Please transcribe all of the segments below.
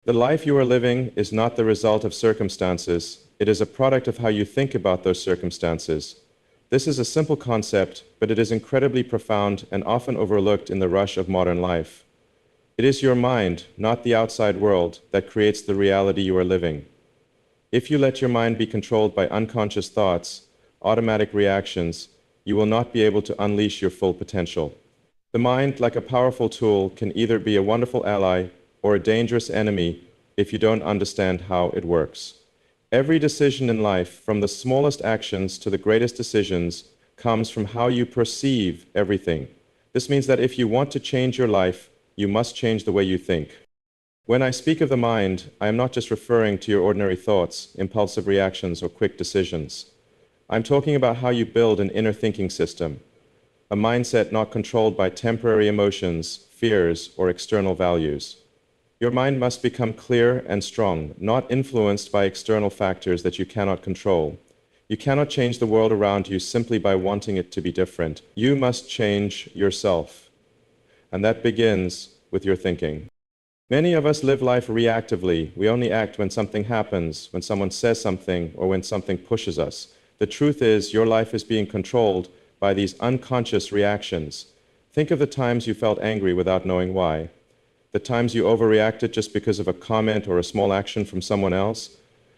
The life you are living is not the result of circumstances, it is a product of how you think about those circumstances. This is a simple concept, but it is incredibly profound and often overlooked in the rush of modern life. It is your mind, not the outside world, that creates the reality you are living. If you let your mind be controlled by unconscious thoughts, automatic reactions, you will not be able to unleash your full potential. The mind, like a powerful tool, can either be a wonderful ally or a dangerous enemy if you don't understand how it works. Every decision in life, from the smallest actions to the greatest decisions, comes from how you perceive everything. This means that if you want to change your life, you must change the way you think. When I speak of the mind, I am not just referring to your ordinary thoughts, impulsive reactions, or quick decisions. I'm talking about how you build an inner thinking system, a mindset not controlled by temporary emotions, fears, or external values. Your mind must become clear and strong, not influenced by external factors that you cannot control. You cannot change the world around you simply by wanting it to be different. You must change yourself. And that begins with your thinking. Many of us live life reactively. We only act when something happens, when someone says something, or when something pushes us. The truth is, your life is being controlled by these unconscious reactions. Think of the times you felt angry without knowing why. The times you overreacted just because of a comment or a small action from someone else.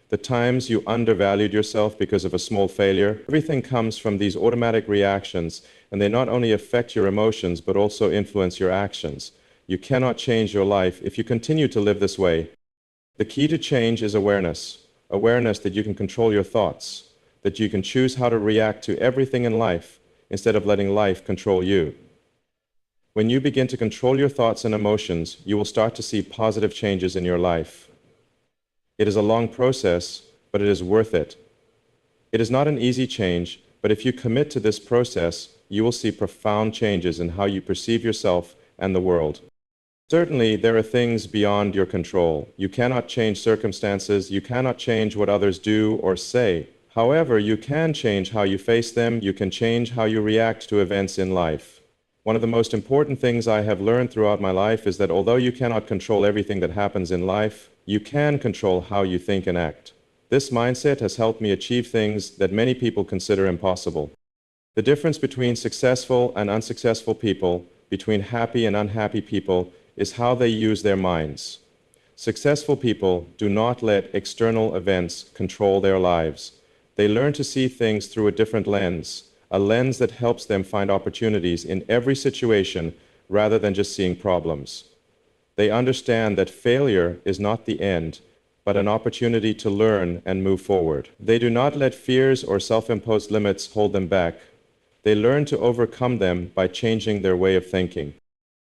The times you undervalued yourself because of a small failure. Everything comes from these automatic reactions, and they not only affect your emotions, but also influence your actions. You cannot change your life if you continue to live this way. The key to change is awareness. Awareness that you can control your thoughts, that you can choose how to react to everything in life instead of letting life control you. When you begin to control your thoughts and emotions, you will start to see positive changes in your life. It is a long process, but it is worth it. It is not an easy change, but if you commit to this process, you will see profound changes in how you perceive yourself and the world. Certainly, there are things beyond your control. You cannot change circumstances, you cannot change what others do or say. However, you can change how you face them, you can change how you react to events in life. One of the most important things I have learned throughout my life is that although you cannot control everything that happens in life, you can control how you think and act. This mindset has helped me achieve things that many people consider impossible. The difference between successful and unsuccessful people, between happy and unhappy people, is how they use their minds. Successful people do not let external events control their lives. They learn to see things through a different lens, a lens that helps them find opportunities in every situation rather than just seeing problems. They understand that failure is not the end, but an opportunity to learn and move forward. They do not let fears or self-imposed limits hold them back. They learn to overcome them by changing their way of thinking.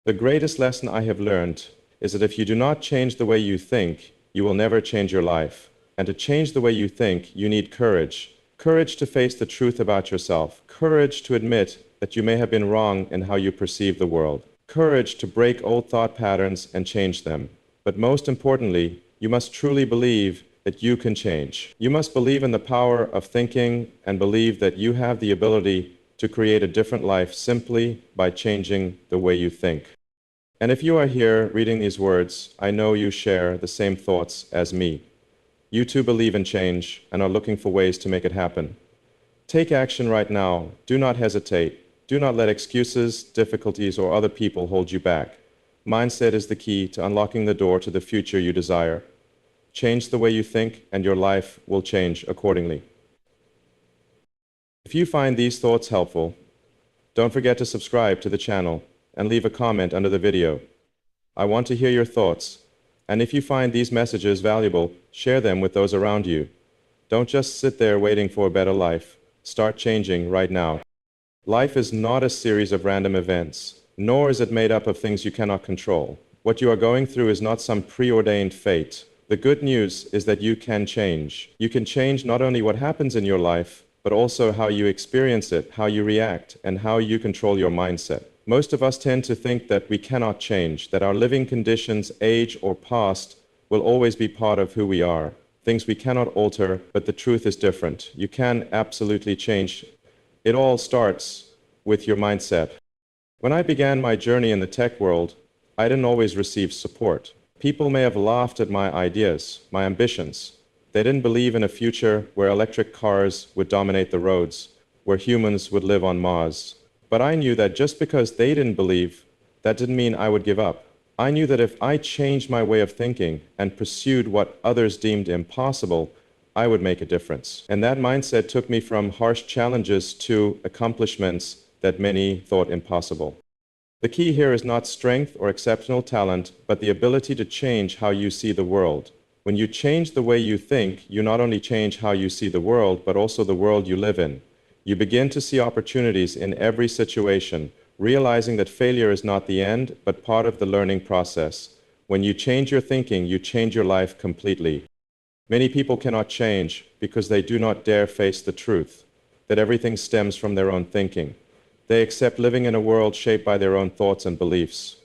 The greatest lesson I have learned is that if you do not change the way you think, you will never change your life. And to change the way you think, you need courage. Courage to face the truth about yourself. Courage to admit that you may have been wrong in how you perceive the world. Courage to break old thought patterns and change them. But most importantly, you must truly believe that you can change. You must believe in the power of thinking and believe that you have the ability to create a different life simply by changing the way you think. And if you are here reading these words, I know you share the same thoughts as me. You too believe in change and are looking for ways to make it happen. Take action right now. Do not hesitate. Do not let excuses, difficulties, or other people hold you back. Mindset is the key to unlocking the door to the future you desire. Change the way you think, and your life will change accordingly. If you find these thoughts helpful, don't forget to subscribe to the channel and leave a comment under the video. I want to hear your thoughts. And if you find these messages valuable, share them with those around you. Don't just sit there waiting for a better life. Start changing right now. Life is not a series of random events, nor is it made up of things you cannot control. What you are going through is not some preordained fate. The good news is that you can change. You can change not only what happens in your life, but also how you experience it, how you react, and how you control your mindset. Most of us tend to think that we cannot change, that our living conditions, age, or past will always be part of who we are. Things we cannot alter, but the truth is different. You can absolutely change. It all starts with your mindset. When I began my journey in the tech world, I didn't always receive support. People may have laughed at my ideas, my ambitions. They didn't believe in a future where electric cars would dominate the roads, where humans would live on Mars. But I knew that just because they didn't believe, that didn't mean I would give up. I knew that if I changed my way of thinking and pursued what others deemed impossible, I would make a difference. And that mindset took me from harsh challenges to accomplishments that many thought impossible. The key here is not strength or exceptional talent, but the ability to change how you see the world. When you change the way you think, you not only change how you see the world, but also the world you live in. You begin to see opportunities in every situation, realizing that failure is not the end, but part of the learning process. When you change your thinking, you change your life completely. Many people cannot change because they do not dare face the truth, that everything stems from their own thinking. They accept living in a world shaped by their own thoughts and beliefs.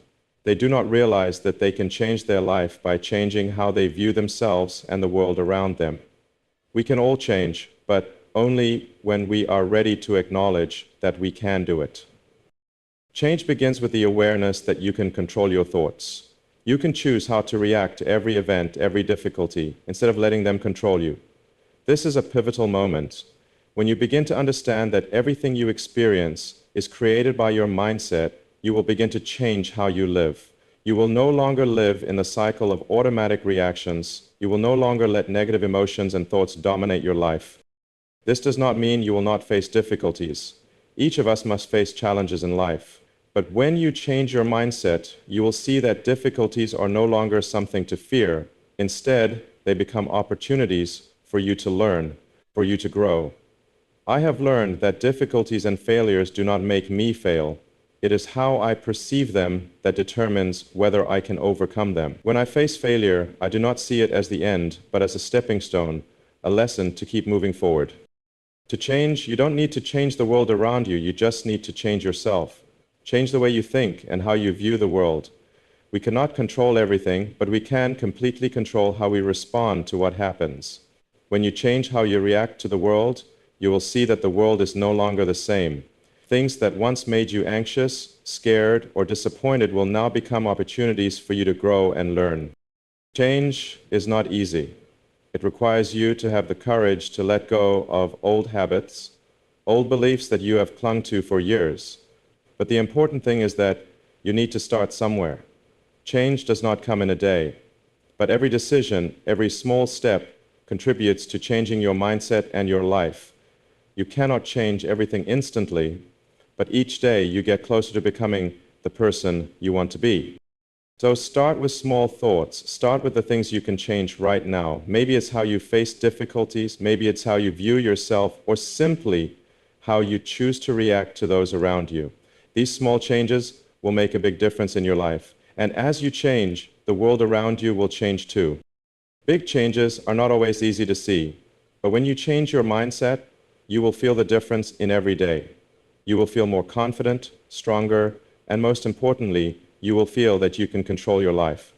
They do not realize that they can change their life by changing how they view themselves and the world around them. We can all change, but only when we are ready to acknowledge that we can do it. Change begins with the awareness that you can control your thoughts. You can choose how to react to every event, every difficulty, instead of letting them control you. This is a pivotal moment. When you begin to understand that everything you experience is created by your mindset, you will begin to change how you live. You will no longer live in the cycle of automatic reactions. You will no longer let negative emotions and thoughts dominate your life. This does not mean you will not face difficulties. Each of us must face challenges in life. But when you change your mindset, you will see that difficulties are no longer something to fear. Instead, they become opportunities for you to learn, for you to grow. I have learned that difficulties and failures do not make me fail. It is how I perceive them that determines whether I can overcome them. When I face failure, I do not see it as the end, but as a stepping stone, a lesson to keep moving forward. To change, you don't need to change the world around you, you just need to change yourself. Change the way you think and how you view the world. We cannot control everything, but we can completely control how we respond to what happens. When you change how you react to the world, you will see that the world is no longer the same. Things that once made you anxious, scared, or disappointed will now become opportunities for you to grow and learn. Change is not easy. It requires you to have the courage to let go of old habits, old beliefs that you have clung to for years. But the important thing is that you need to start somewhere. Change does not come in a day, but every decision, every small step contributes to changing your mindset and your life. You cannot change everything instantly, but each day you get closer to becoming the person you want to be. So start with small thoughts. Start with the things you can change right now. Maybe it's how you face difficulties, maybe it's how you view yourself, or simply how you choose to react to those around you. These small changes will make a big difference in your life. And as you change, the world around you will change too. Big changes are not always easy to see, but when you change your mindset, you will feel the difference in every day. You will feel more confident, stronger, and most importantly, you will feel that you can control your life.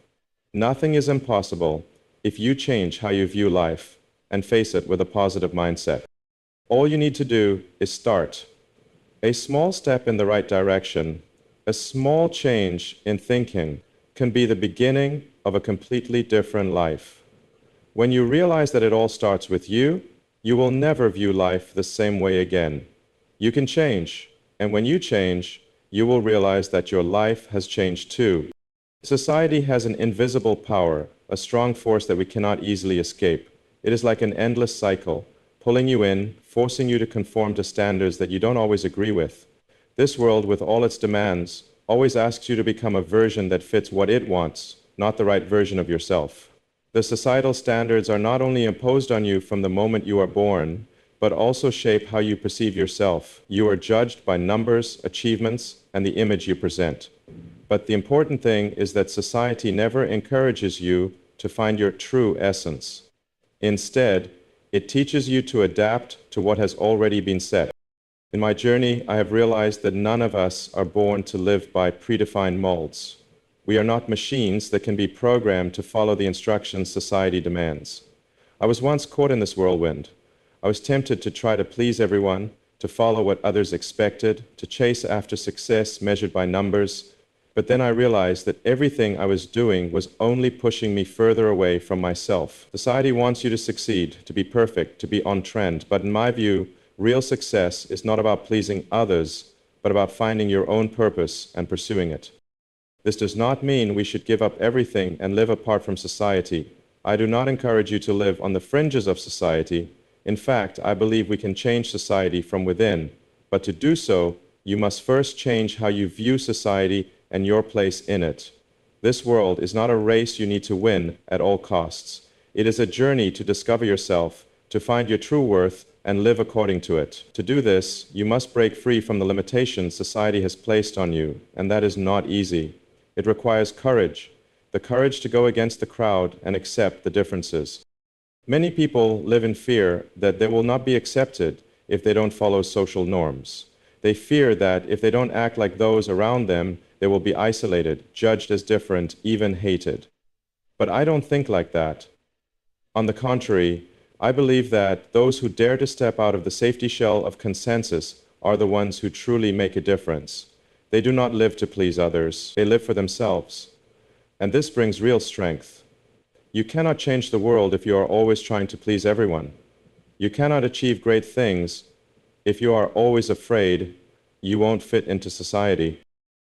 Nothing is impossible if you change how you view life and face it with a positive mindset. All you need to do is start. A small step in the right direction, a small change in thinking can be the beginning of a completely different life. When you realize that it all starts with you, you will never view life the same way again. You can change, and when you change, you will realize that your life has changed too. Society has an invisible power, a strong force that we cannot easily escape. It is like an endless cycle, pulling you in, forcing you to conform to standards that you don't always agree with. This world, with all its demands, always asks you to become a version that fits what it wants, not the right version of yourself. The societal standards are not only imposed on you from the moment you are born, but also shape how you perceive yourself. You are judged by numbers, achievements, and the image you present. But the important thing is that society never encourages you to find your true essence. Instead, it teaches you to adapt to what has already been set. In my journey, I have realized that none of us are born to live by predefined molds. We are not machines that can be programmed to follow the instructions society demands. I was once caught in this whirlwind. I was tempted to try to please everyone, to follow what others expected, to chase after success measured by numbers. But then I realized that everything I was doing was only pushing me further away from myself. Society wants you to succeed, to be perfect, to be on trend. But in my view, real success is not about pleasing others, but about finding your own purpose and pursuing it. This does not mean we should give up everything and live apart from society. I do not encourage you to live on the fringes of society. In fact, I believe we can change society from within. But to do so, you must first change how you view society and your place in it. This world is not a race you need to win at all costs. It is a journey to discover yourself, to find your true worth, and live according to it. To do this, you must break free from the limitations society has placed on you, and that is not easy. It requires courage, the courage to go against the crowd and accept the differences. Many people live in fear that they will not be accepted if they don't follow social norms. They fear that if they don't act like those around them, they will be isolated, judged as different, even hated. But I don't think like that. On the contrary, I believe that those who dare to step out of the safety shell of consensus are the ones who truly make a difference. They do not live to please others, they live for themselves. And this brings real strength. You cannot change the world if you are always trying to please everyone. You cannot achieve great things if you are always afraid you won't fit into society.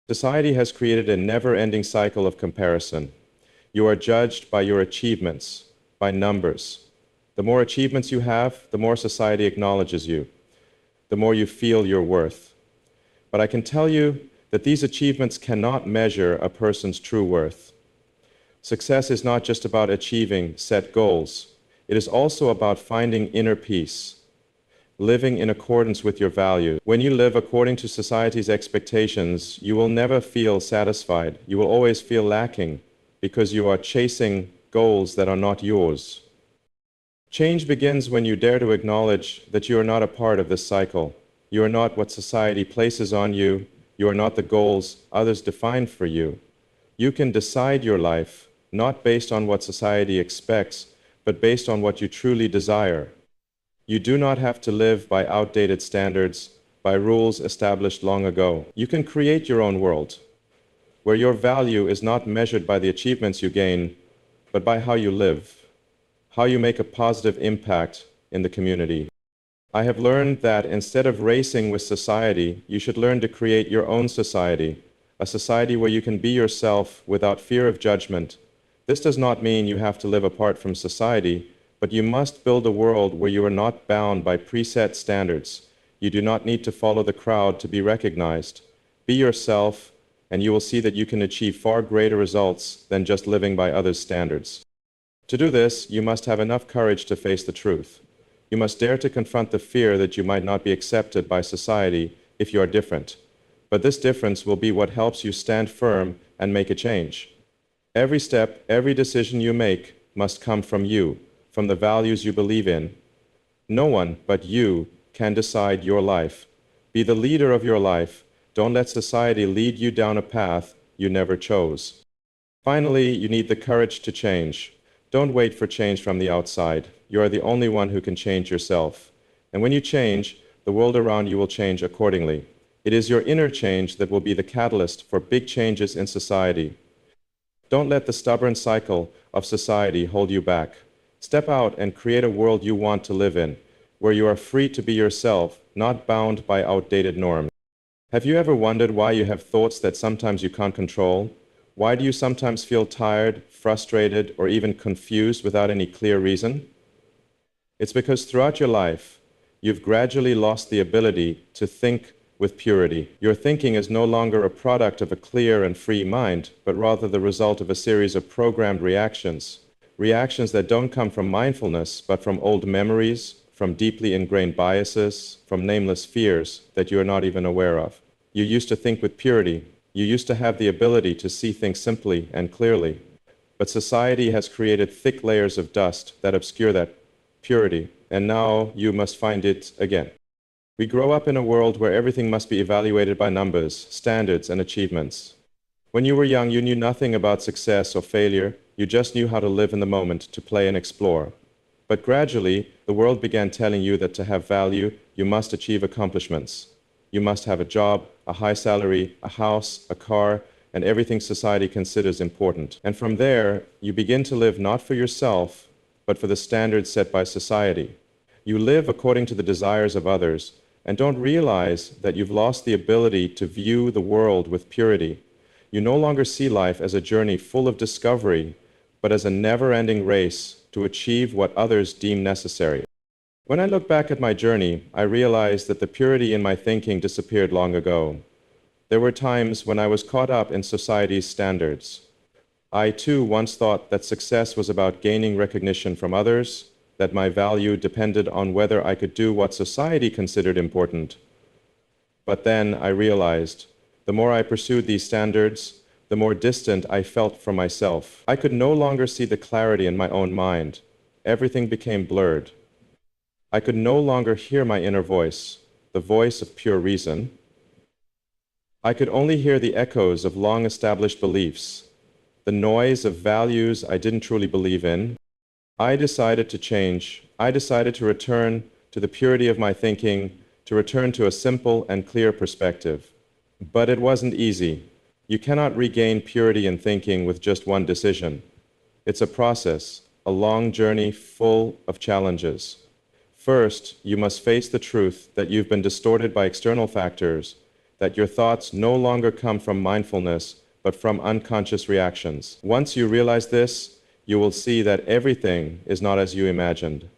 Society has created a never-ending cycle of comparison. You are judged by your achievements, by numbers. The more achievements you have, the more society acknowledges you, the more you feel your worth. But I can tell you that these achievements cannot measure a person's true worth. Success is not just about achieving set goals. It is also about finding inner peace, living in accordance with your values. When you live according to society's expectations, you will never feel satisfied. You will always feel lacking because you are chasing goals that are not yours. Change begins when you dare to acknowledge that you are not a part of this cycle. You are not what society places on you. You are not the goals others define for you. You can decide your life, not based on what society expects, but based on what you truly desire. You do not have to live by outdated standards, by rules established long ago. You can create your own world, where your value is not measured by the achievements you gain, but by how you live, how you make a positive impact in the community. I have learned that instead of racing with society, you should learn to create your own society, a society where you can be yourself without fear of judgment. This does not mean you have to live apart from society, but you must build a world where you are not bound by preset standards. You do not need to follow the crowd to be recognized. Be yourself, and you will see that you can achieve far greater results than just living by others' standards. To do this, you must have enough courage to face the truth. You must dare to confront the fear that you might not be accepted by society if you are different. But this difference will be what helps you stand firm and make a change. Every step, every decision you make must come from you, from the values you believe in. No one but you can decide your life. Be the leader of your life. Don't let society lead you down a path you never chose. Finally, you need the courage to change. Don't wait for change from the outside. You are the only one who can change yourself. And when you change, the world around you will change accordingly. It is your inner change that will be the catalyst for big changes in society. Don't let the stubborn cycle of society hold you back. Step out and create a world you want to live in, where you are free to be yourself, not bound by outdated norms. Have you ever wondered why you have thoughts that sometimes you can't control? Why do you sometimes feel tired, frustrated, or even confused without any clear reason? It's because throughout your life, you've gradually lost the ability to think with purity. Your thinking is no longer a product of a clear and free mind, but rather the result of a series of programmed reactions. Reactions that don't come from mindfulness, but from old memories, from deeply ingrained biases, from nameless fears that you are not even aware of. You used to think with purity. You used to have the ability to see things simply and clearly. But society has created thick layers of dust that obscure that purity, and now you must find it again. We grow up in a world where everything must be evaluated by numbers, standards, and achievements. When you were young, you knew nothing about success or failure. You just knew how to live in the moment, to play and explore. But gradually, the world began telling you that to have value, you must achieve accomplishments. You must have a job, a high salary, a house, a car, and everything society considers important. And from there, you begin to live not for yourself, but for the standards set by society. You live according to the desires of others, and don't realize that you've lost the ability to view the world with purity. You no longer see life as a journey full of discovery, but as a never-ending race to achieve what others deem necessary. When I look back at my journey, I realize that the purity in my thinking disappeared long ago. There were times when I was caught up in society's standards. I too once thought that success was about gaining recognition from others, that my value depended on whether I could do what society considered important. But then I realized, the more I pursued these standards, the more distant I felt from myself. I could no longer see the clarity in my own mind. Everything became blurred. I could no longer hear my inner voice, the voice of pure reason. I could only hear the echoes of long-established beliefs, the noise of values I didn't truly believe in. I decided to change. I decided to return to the purity of my thinking, to return to a simple and clear perspective. But it wasn't easy. You cannot regain purity in thinking with just one decision. It's a process, a long journey full of challenges. First, you must face the truth that you've been distorted by external factors, that your thoughts no longer come from mindfulness, but from unconscious reactions. Once you realize this, you will see that everything is not as you imagined.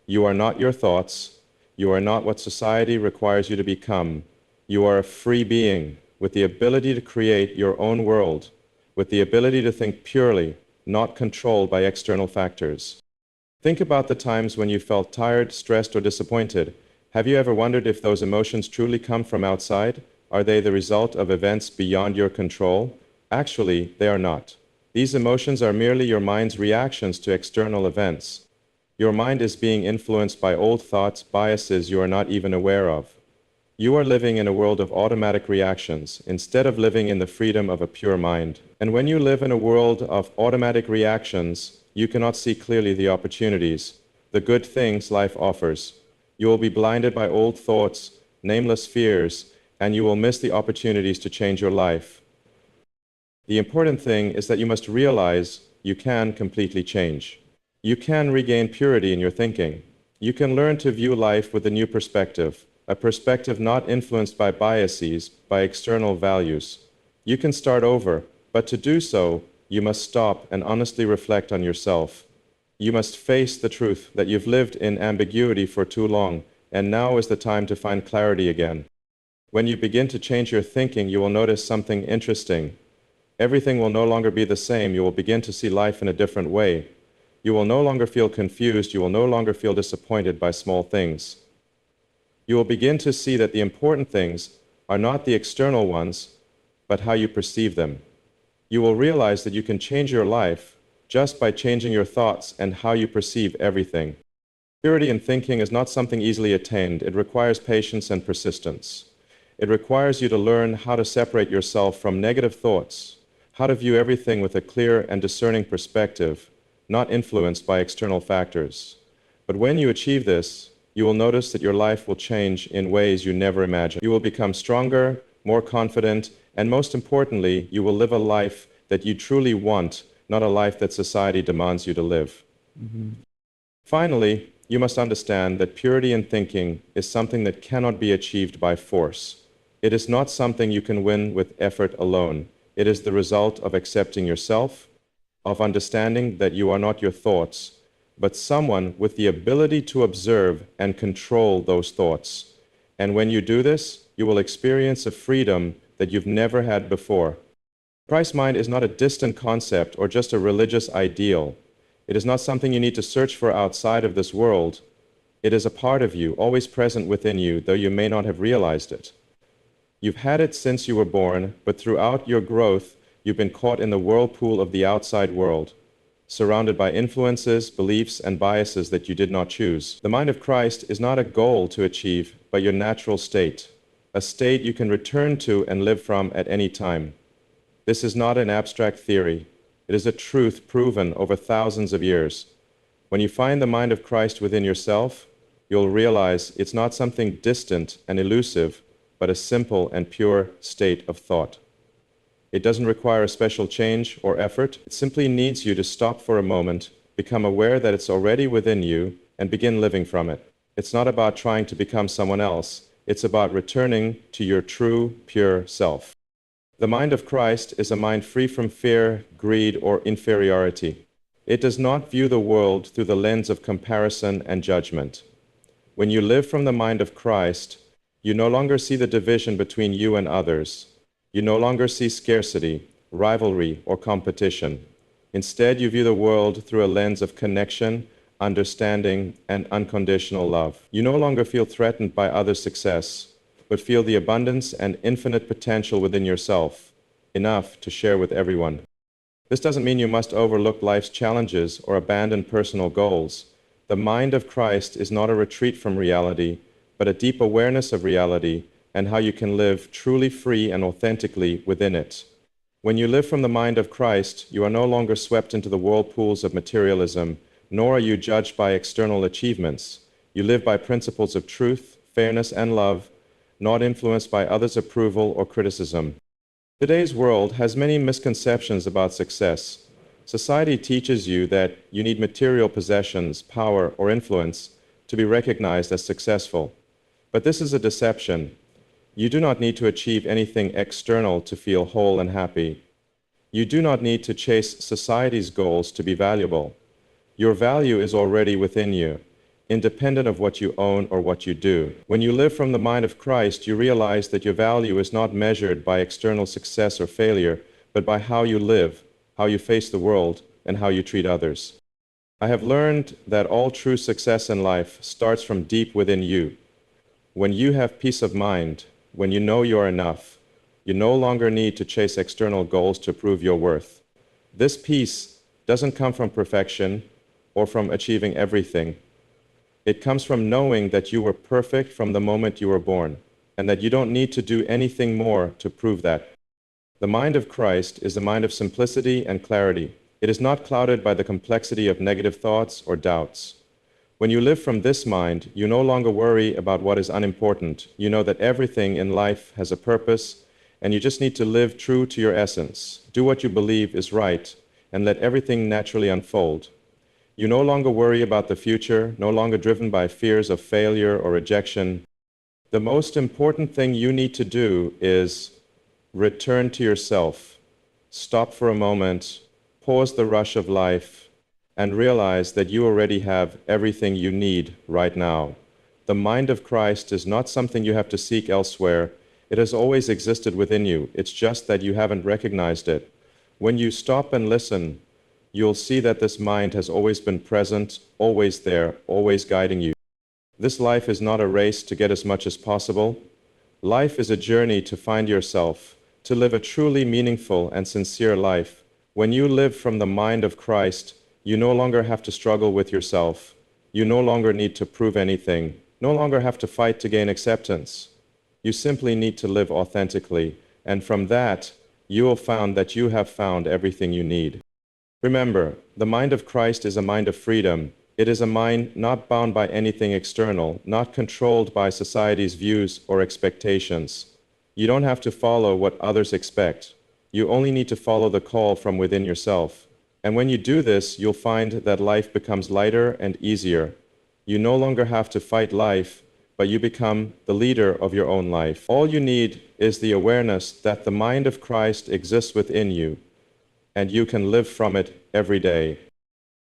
You are not your thoughts. You are not what society requires you to become. You are a free being with the ability to create your own world, with the ability to think purely, not controlled by external factors. Think about the times when you felt tired, stressed, or disappointed. Have you ever wondered if those emotions truly come from outside? Are they the result of events beyond your control? Actually, they are not. These emotions are merely your mind's reactions to external events. Your mind is being influenced by old thoughts, biases you are not even aware of. You are living in a world of automatic reactions instead of living in the freedom of a pure mind. And when you live in a world of automatic reactions, you cannot see clearly the opportunities, the good things life offers. You will be blinded by old thoughts, nameless fears, and you will miss the opportunities to change your life. The important thing is that you must realize you can completely change. You can regain purity in your thinking. You can learn to view life with a new perspective, a perspective not influenced by biases, by external values. You can start over, but to do so, you must stop and honestly reflect on yourself. You must face the truth that you've lived in ambiguity for too long, and now is the time to find clarity again. When you begin to change your thinking, you will notice something interesting. Everything will no longer be the same. You will begin to see life in a different way. You will no longer feel confused. You will no longer feel disappointed by small things. You will begin to see that the important things are not the external ones, but how you perceive them. You will realize that you can change your life just by changing your thoughts and how you perceive everything. Purity in thinking is not something easily attained. It requires patience and persistence. It requires you to learn how to separate yourself from negative thoughts, how to view everything with a clear and discerning perspective, not influenced by external factors. But when you achieve this, you will notice that your life will change in ways you never imagined. You will become stronger, more confident, and most importantly, you will live a life that you truly want, not a life that society demands you to live. Finally, you must understand that purity in thinking is something that cannot be achieved by force. It is not something you can win with effort alone. It is the result of accepting yourself, of understanding that you are not your thoughts, but someone with the ability to observe and control those thoughts. And when you do this, you will experience a freedom that you've never had before. Christ mind is not a distant concept or just a religious ideal. It is not something you need to search for outside of this world. It is a part of you, always present within you, though you may not have realized it. You've had it since you were born, but throughout your growth, you've been caught in the whirlpool of the outside world, surrounded by influences, beliefs, and biases that you did not choose. The mind of Christ is not a goal to achieve, but your natural state, a state you can return to and live from at any time. This is not an abstract theory. It is a truth proven over thousands of years. When you find the mind of Christ within yourself, you'll realize it's not something distant and elusive, but a simple and pure state of thought. It doesn't require a special change or effort. It simply needs you to stop for a moment, become aware that it's already within you, and begin living from it. It's not about trying to become someone else. It's about returning to your true, pure self. The mind of Christ is a mind free from fear, greed, or inferiority. It does not view the world through the lens of comparison and judgment. When you live from the mind of Christ, you no longer see the division between you and others. You no longer see scarcity, rivalry, or competition. Instead, you view the world through a lens of connection, understanding, and unconditional love. You no longer feel threatened by others' success, but feel the abundance and infinite potential within yourself, enough to share with everyone. This doesn't mean you must overlook life's challenges or abandon personal goals. The mind of Christ is not a retreat from reality, but a deep awareness of reality and how you can live truly free and authentically within it. When you live from the mind of Christ, you are no longer swept into the whirlpools of materialism, nor are you judged by external achievements. You live by principles of truth, fairness, and love, not influenced by others' approval or criticism. Today's world has many misconceptions about success. Society teaches you that you need material possessions, power, or influence to be recognized as successful. But this is a deception. You do not need to achieve anything external to feel whole and happy. You do not need to chase society's goals to be valuable. Your value is already within you, independent of what you own or what you do. When you live from the mind of Christ, you realize that your value is not measured by external success or failure, but by how you live, how you face the world, and how you treat others. I have learned that all true success in life starts from deep within you. When you have peace of mind, when you know you are enough, you no longer need to chase external goals to prove your worth. This peace doesn't come from perfection or from achieving everything. It comes from knowing that you were perfect from the moment you were born, and that you don't need to do anything more to prove that. The mind of Christ is a mind of simplicity and clarity. It is not clouded by the complexity of negative thoughts or doubts. When you live from this mind, you no longer worry about what is unimportant. You know that everything in life has a purpose, and you just need to live true to your essence. Do what you believe is right, and let everything naturally unfold. You no longer worry about the future, no longer driven by fears of failure or rejection. The most important thing you need to do is return to yourself. Stop for a moment, pause the rush of life, and realize that you already have everything you need right now. The mind of Christ is not something you have to seek elsewhere. It has always existed within you. It's just that you haven't recognized it. When you stop and listen, you'll see that this mind has always been present, always there, always guiding you. This life is not a race to get as much as possible. Life is a journey to find yourself, to live a truly meaningful and sincere life. When you live from the mind of Christ, you no longer have to struggle with yourself. You no longer need to prove anything, no longer have to fight to gain acceptance. You simply need to live authentically, and from that, you will find that you have found everything you need. Remember, the mind of Christ is a mind of freedom. It is a mind not bound by anything external, not controlled by society's views or expectations. You don't have to follow what others expect. You only need to follow the call from within yourself. And when you do this, you'll find that life becomes lighter and easier. You no longer have to fight life, but you become the leader of your own life. All you need is the awareness that the mind of Christ exists within you, and you can live from it every day.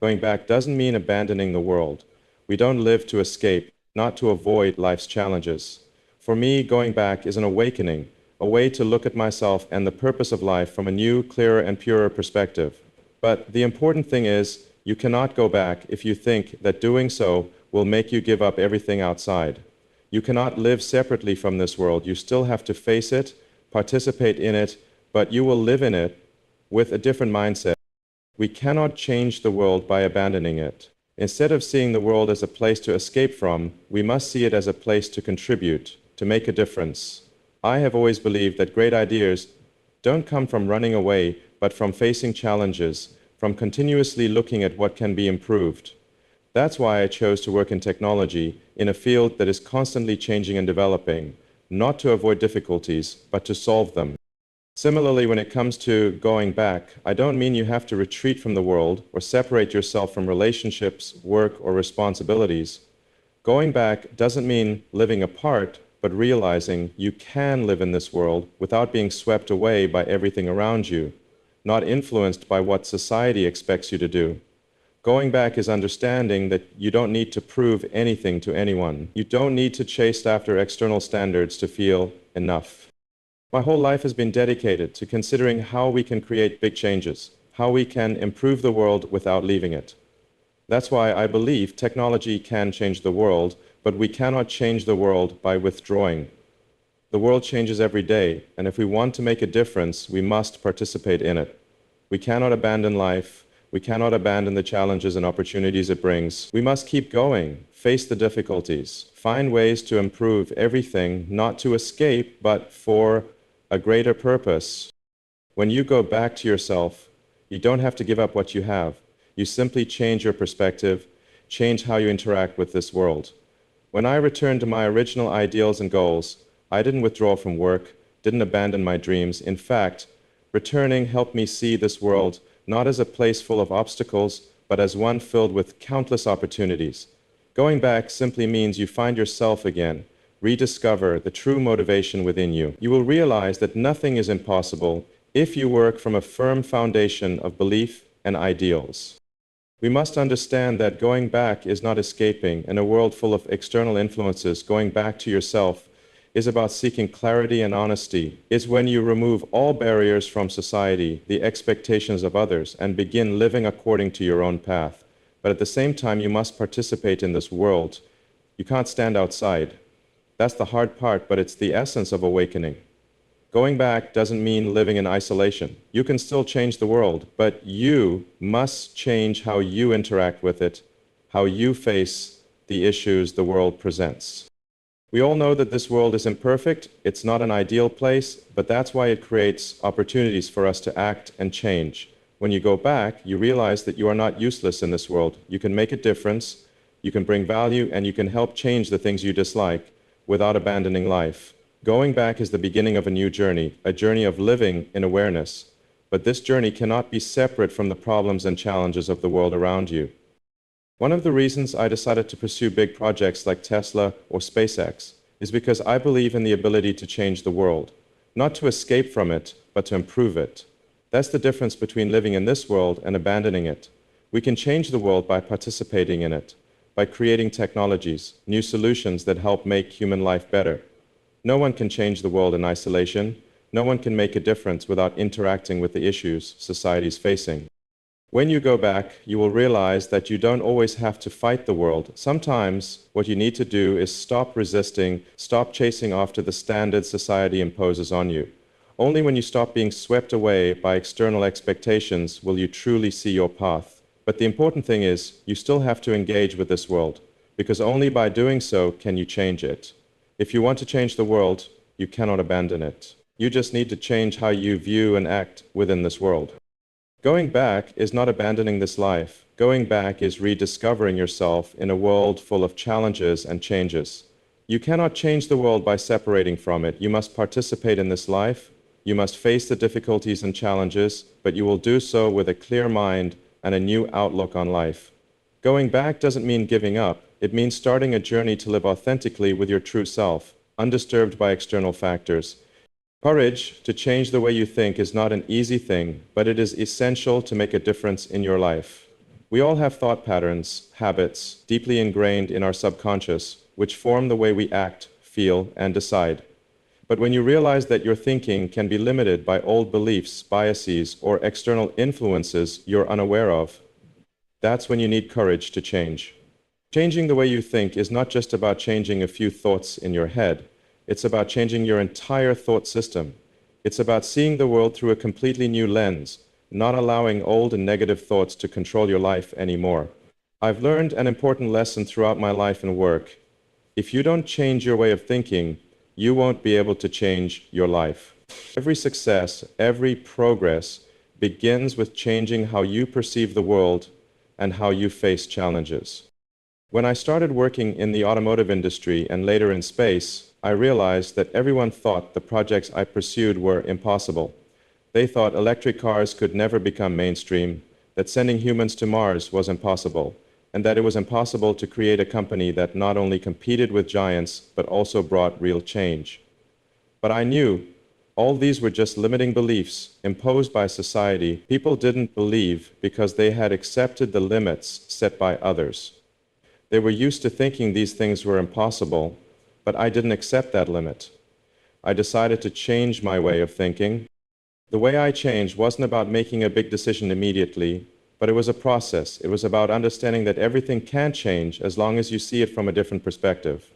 Going back doesn't mean abandoning the world. We don't live to escape, not to avoid life's challenges. For me, going back is an awakening, a way to look at myself and the purpose of life from a new, clearer, and purer perspective. But the important thing is, you cannot go back if you think that doing so will make you give up everything outside. You cannot live separately from this world. You still have to face it, participate in it, but you will live in it with a different mindset. We cannot change the world by abandoning it. Instead of seeing the world as a place to escape from, we must see it as a place to contribute, to make a difference. I have always believed that great ideas don't come from running away, but from facing challenges, from continuously looking at what can be improved. That's why I chose to work in technology, in a field that is constantly changing and developing, not to avoid difficulties, but to solve them. Similarly, when it comes to going back, I don't mean you have to retreat from the world or separate yourself from relationships, work, or responsibilities. Going back doesn't mean living apart, but realizing you can live in this world without being swept away by everything around you, not influenced by what society expects you to do. Going back is understanding that you don't need to prove anything to anyone. You don't need to chase after external standards to feel enough. My whole life has been dedicated to considering how we can create big changes, how we can improve the world without leaving it. That's why I believe technology can change the world, but we cannot change the world by withdrawing. The world changes every day, and if we want to make a difference, we must participate in it. We cannot abandon life. We cannot abandon the challenges and opportunities it brings. We must keep going, face the difficulties, find ways to improve everything, not to escape, but for a greater purpose. When you go back to yourself, you don't have to give up what you have. You simply change your perspective, change how you interact with this world. When I returned to my original ideals and goals, I didn't withdraw from work, didn't abandon my dreams. In fact, returning helped me see this world not as a place full of obstacles, but as one filled with countless opportunities. Going back simply means you find yourself again, rediscover the true motivation within you. You will realize that nothing is impossible if you work from a firm foundation of belief and ideals. We must understand that going back is not escaping. In a world full of external influences, going back to yourself is about seeking clarity and honesty. It's when you remove all barriers from society, the expectations of others, and begin living according to your own path. But at the same time, you must participate in this world. You can't stand outside. That's the hard part, but it's the essence of awakening. Going back doesn't mean living in isolation. You can still change the world, but you must change how you interact with it, how you face the issues the world presents. We all know that this world is imperfect. It's not an ideal place, but that's why it creates opportunities for us to act and change. When you go back, you realize that you are not useless in this world. You can make a difference, you can bring value, and you can help change the things you dislike without abandoning life. Going back is the beginning of a new journey, a journey of living in awareness. But this journey cannot be separate from the problems and challenges of the world around you. One of the reasons I decided to pursue big projects like Tesla or SpaceX is because I believe in the ability to change the world, not to escape from it, but to improve it. That's the difference between living in this world and abandoning it. We can change the world by participating in it, by creating technologies, new solutions that help make human life better. No one can change the world in isolation. No one can make a difference without interacting with the issues society is facing. When you go back, you will realize that you don't always have to fight the world. Sometimes what you need to do is stop resisting, stop chasing after the standards society imposes on you. Only when you stop being swept away by external expectations will you truly see your path. But the important thing is, you still have to engage with this world, because only by doing so can you change it. If you want to change the world, you cannot abandon it. You just need to change how you view and act within this world. Going back is not abandoning this life. Going back is rediscovering yourself in a world full of challenges and changes. You cannot change the world by separating from it. You must participate in this life. You must face the difficulties and challenges, but you will do so with a clear mind and a new outlook on life. Going back doesn't mean giving up. It means starting a journey to live authentically with your true self, undisturbed by external factors. Courage to change the way you think is not an easy thing, but it is essential to make a difference in your life. We all have thought patterns, habits, deeply ingrained in our subconscious, which form the way we act, feel, and decide. But when you realize that your thinking can be limited by old beliefs, biases, or external influences you're unaware of, that's when you need courage to change. Changing the way you think is not just about changing a few thoughts in your head. It's about changing your entire thought system. It's about seeing the world through a completely new lens, not allowing old and negative thoughts to control your life anymore. I've learned an important lesson throughout my life and work. If you don't change your way of thinking, you won't be able to change your life. Every success, every progress begins with changing how you perceive the world and how you face challenges. When I started working in the automotive industry and later in space, I realized that everyone thought the projects I pursued were impossible. They thought electric cars could never become mainstream, that sending humans to Mars was impossible, and that it was impossible to create a company that not only competed with giants, but also brought real change. But I knew all these were just limiting beliefs imposed by society. People didn't believe because they had accepted the limits set by others. They were used to thinking these things were impossible, but I didn't accept that limit. I decided to change my way of thinking. The way I changed wasn't about making a big decision immediately, but it was a process. It was about understanding that everything can change as long as you see it from a different perspective.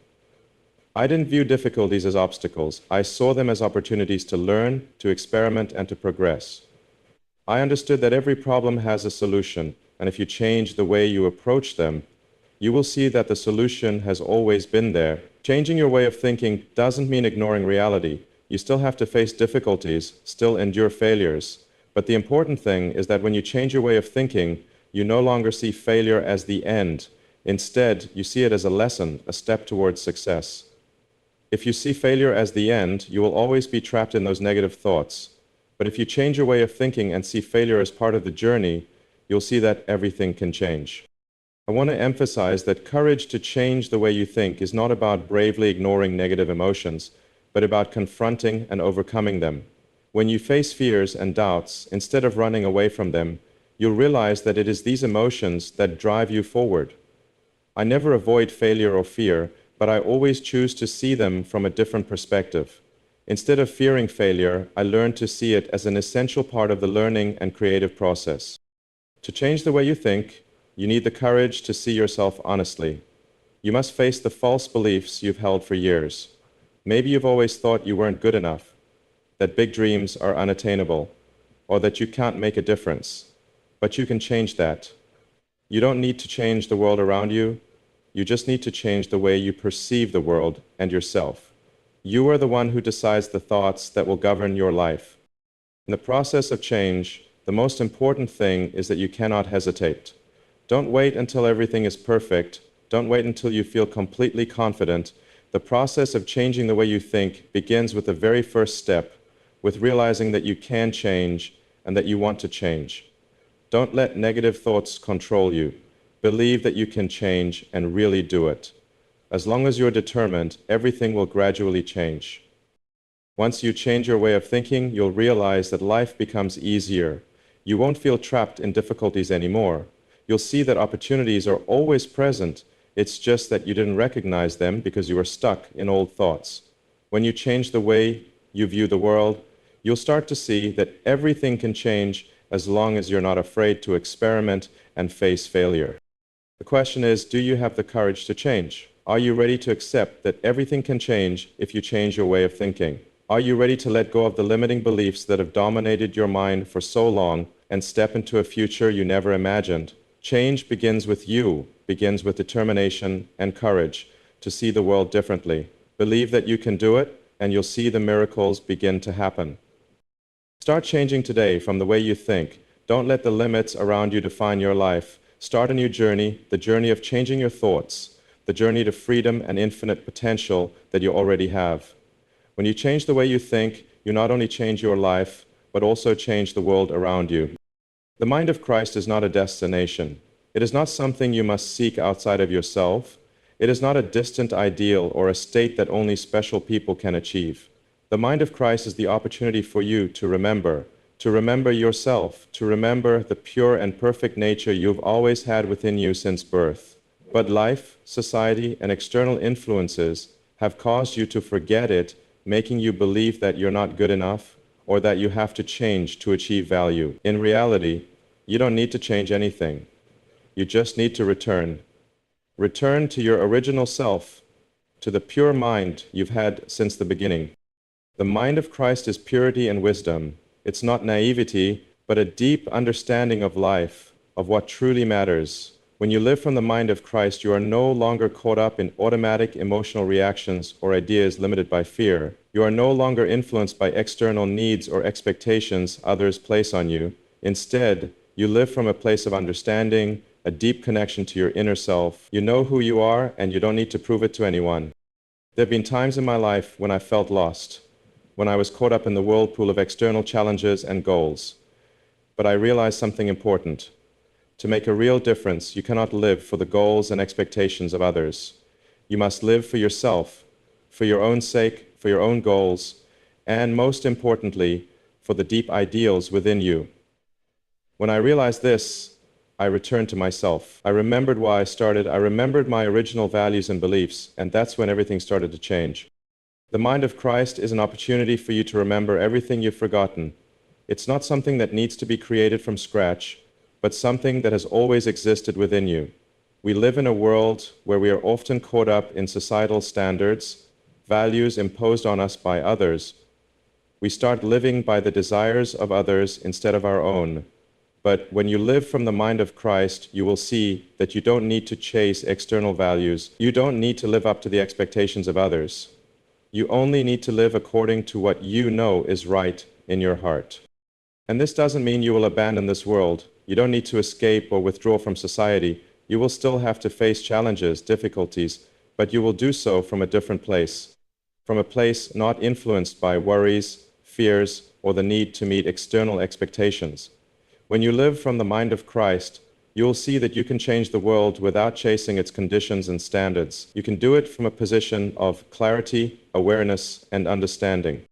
I didn't view difficulties as obstacles. I saw them as opportunities to learn, to experiment, and to progress. I understood that every problem has a solution, and if you change the way you approach them, you will see that the solution has always been there. Changing your way of thinking doesn't mean ignoring reality. You still have to face difficulties, still endure failures. But the important thing is that when you change your way of thinking, you no longer see failure as the end. Instead, you see it as a lesson, a step towards success. If you see failure as the end, you will always be trapped in those negative thoughts. But if you change your way of thinking and see failure as part of the journey, you'll see that everything can change. I want to emphasize that courage to change the way you think is not about bravely ignoring negative emotions, but about confronting and overcoming them. When you face fears and doubts, instead of running away from them, you'll realize that it is these emotions that drive you forward. I never avoid failure or fear, but I always choose to see them from a different perspective. Instead of fearing failure, I learn to see it as an essential part of the learning and creative process. To change the way you think, you need the courage to see yourself honestly. You must face the false beliefs you've held for years. Maybe you've always thought you weren't good enough, that big dreams are unattainable, or that you can't make a difference. But you can change that. You don't need to change the world around you. You just need to change the way you perceive the world and yourself. You are the one who decides the thoughts that will govern your life. In the process of change, the most important thing is that you cannot hesitate. Don't wait until everything is perfect. Don't wait until you feel completely confident. The process of changing the way you think begins with the very first step, with realizing that you can change and that you want to change. Don't let negative thoughts control you. Believe that you can change and really do it. As long as you're determined, everything will gradually change. Once you change your way of thinking, you'll realize that life becomes easier. You won't feel trapped in difficulties anymore. You'll see that opportunities are always present. It's just that you didn't recognize them because you were stuck in old thoughts. When you change the way you view the world, you'll start to see that everything can change as long as you're not afraid to experiment and face failure. The question is, do you have the courage to change? Are you ready to accept that everything can change if you change your way of thinking? Are you ready to let go of the limiting beliefs that have dominated your mind for so long and step into a future you never imagined? Change begins with you, begins with determination and courage to see the world differently. Believe that you can do it, and you'll see the miracles begin to happen. Start changing today from the way you think. Don't let the limits around you define your life. Start a new journey, the journey of changing your thoughts, the journey to freedom and infinite potential that you already have. When you change the way you think, you not only change your life, but also change the world around you. The mind of Christ is not a destination. It is not something you must seek outside of yourself. It is not a distant ideal or a state that only special people can achieve. The mind of Christ is the opportunity for you to remember yourself, to remember the pure and perfect nature you've always had within you since birth. But life, society, and external influences have caused you to forget it, making you believe that you're not good enough or that you have to change to achieve value. In reality, you don't need to change anything. You just need to return. Return to your original self, to the pure mind you've had since the beginning. The mind of Christ is purity and wisdom. It's not naivety, but a deep understanding of life, of what truly matters. When you live from the mind of Christ, you are no longer caught up in automatic emotional reactions or ideas limited by fear. You are no longer influenced by external needs or expectations others place on you. Instead, you live from a place of understanding, a deep connection to your inner self. You know who you are, and you don't need to prove it to anyone. There have been times in my life when I felt lost. when I was caught up in the whirlpool of external challenges and goals. But I realized something important. To make a real difference, you cannot live for the goals and expectations of others. You must live for yourself, for your own sake, for your own goals, and most importantly, for the deep ideals within you. When I realized this, I returned to myself. I remembered why I started. I remembered my original values and beliefs, and that's when everything started to change. The mind of Christ is an opportunity for you to remember everything you've forgotten. It's not something that needs to be created from scratch, but something that has always existed within you. We live in a world where we are often caught up in societal standards, values imposed on us by others. We start living by the desires of others instead of our own. But when you live from the mind of Christ, you will see that you don't need to chase external values. You don't need to live up to the expectations of others. You only need to live according to what you know is right in your heart. And this doesn't mean you will abandon this world. You don't need to escape or withdraw from society. You will still have to face challenges, difficulties, but you will do so from a different place. From a place not influenced by worries, fears, or the need to meet external expectations. When you live from the mind of Christ, you will see that you can change the world without chasing its conditions and standards. You can do it from a position of clarity, awareness, and understanding.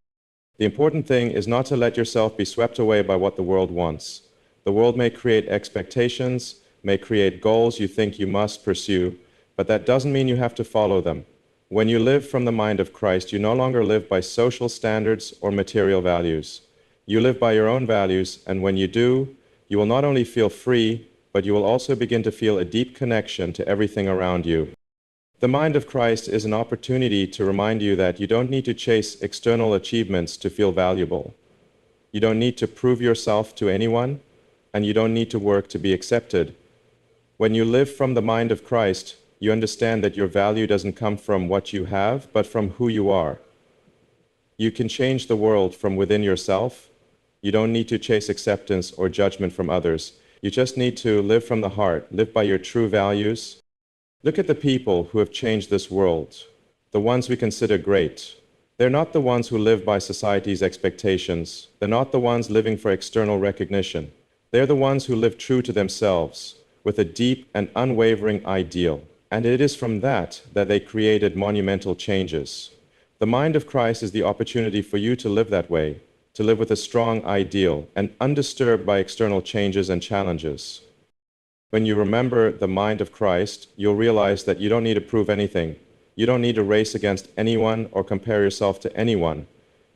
The important thing is not to let yourself be swept away by what the world wants. The world may create expectations, may create goals you think you must pursue, but that doesn't mean you have to follow them. When you live from the mind of Christ, you no longer live by social standards or material values. You live by your own values, and when you do, you will not only feel free, but you will also begin to feel a deep connection to everything around you. The mind of Christ is an opportunity to remind you that you don't need to chase external achievements to feel valuable. You don't need to prove yourself to anyone, and you don't need to work to be accepted. When you live from the mind of Christ, you understand that your value doesn't come from what you have, but from who you are. You can change the world from within yourself. You don't need to chase acceptance or judgment from others. You just need to live from the heart, live by your true values. Look at the people who have changed this world, the ones we consider great. They're not the ones who live by society's expectations. They're not the ones living for external recognition. They're the ones who live true to themselves, with a deep and unwavering ideal. And it is from that they created monumental changes. The mind of Christ is the opportunity for you to live that way, to live with a strong ideal and undisturbed by external changes and challenges. When you remember the mind of Christ, you'll realize that you don't need to prove anything. You don't need to race against anyone or compare yourself to anyone.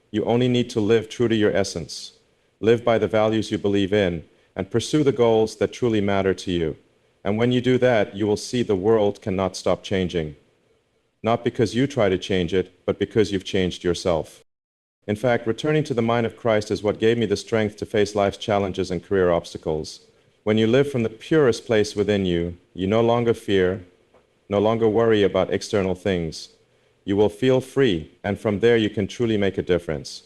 You only need to live true to your essence, live by the values you believe in, and pursue the goals that truly matter to you. And when you do that, you will see the world cannot stop changing. Not because you try to change it, but because you've changed yourself. In fact, returning to the mind of Christ is what gave me the strength to face life's challenges and career obstacles. When you live from the purest place within you, you no longer fear, no longer worry about external things. You will feel free, and from there you can truly make a difference.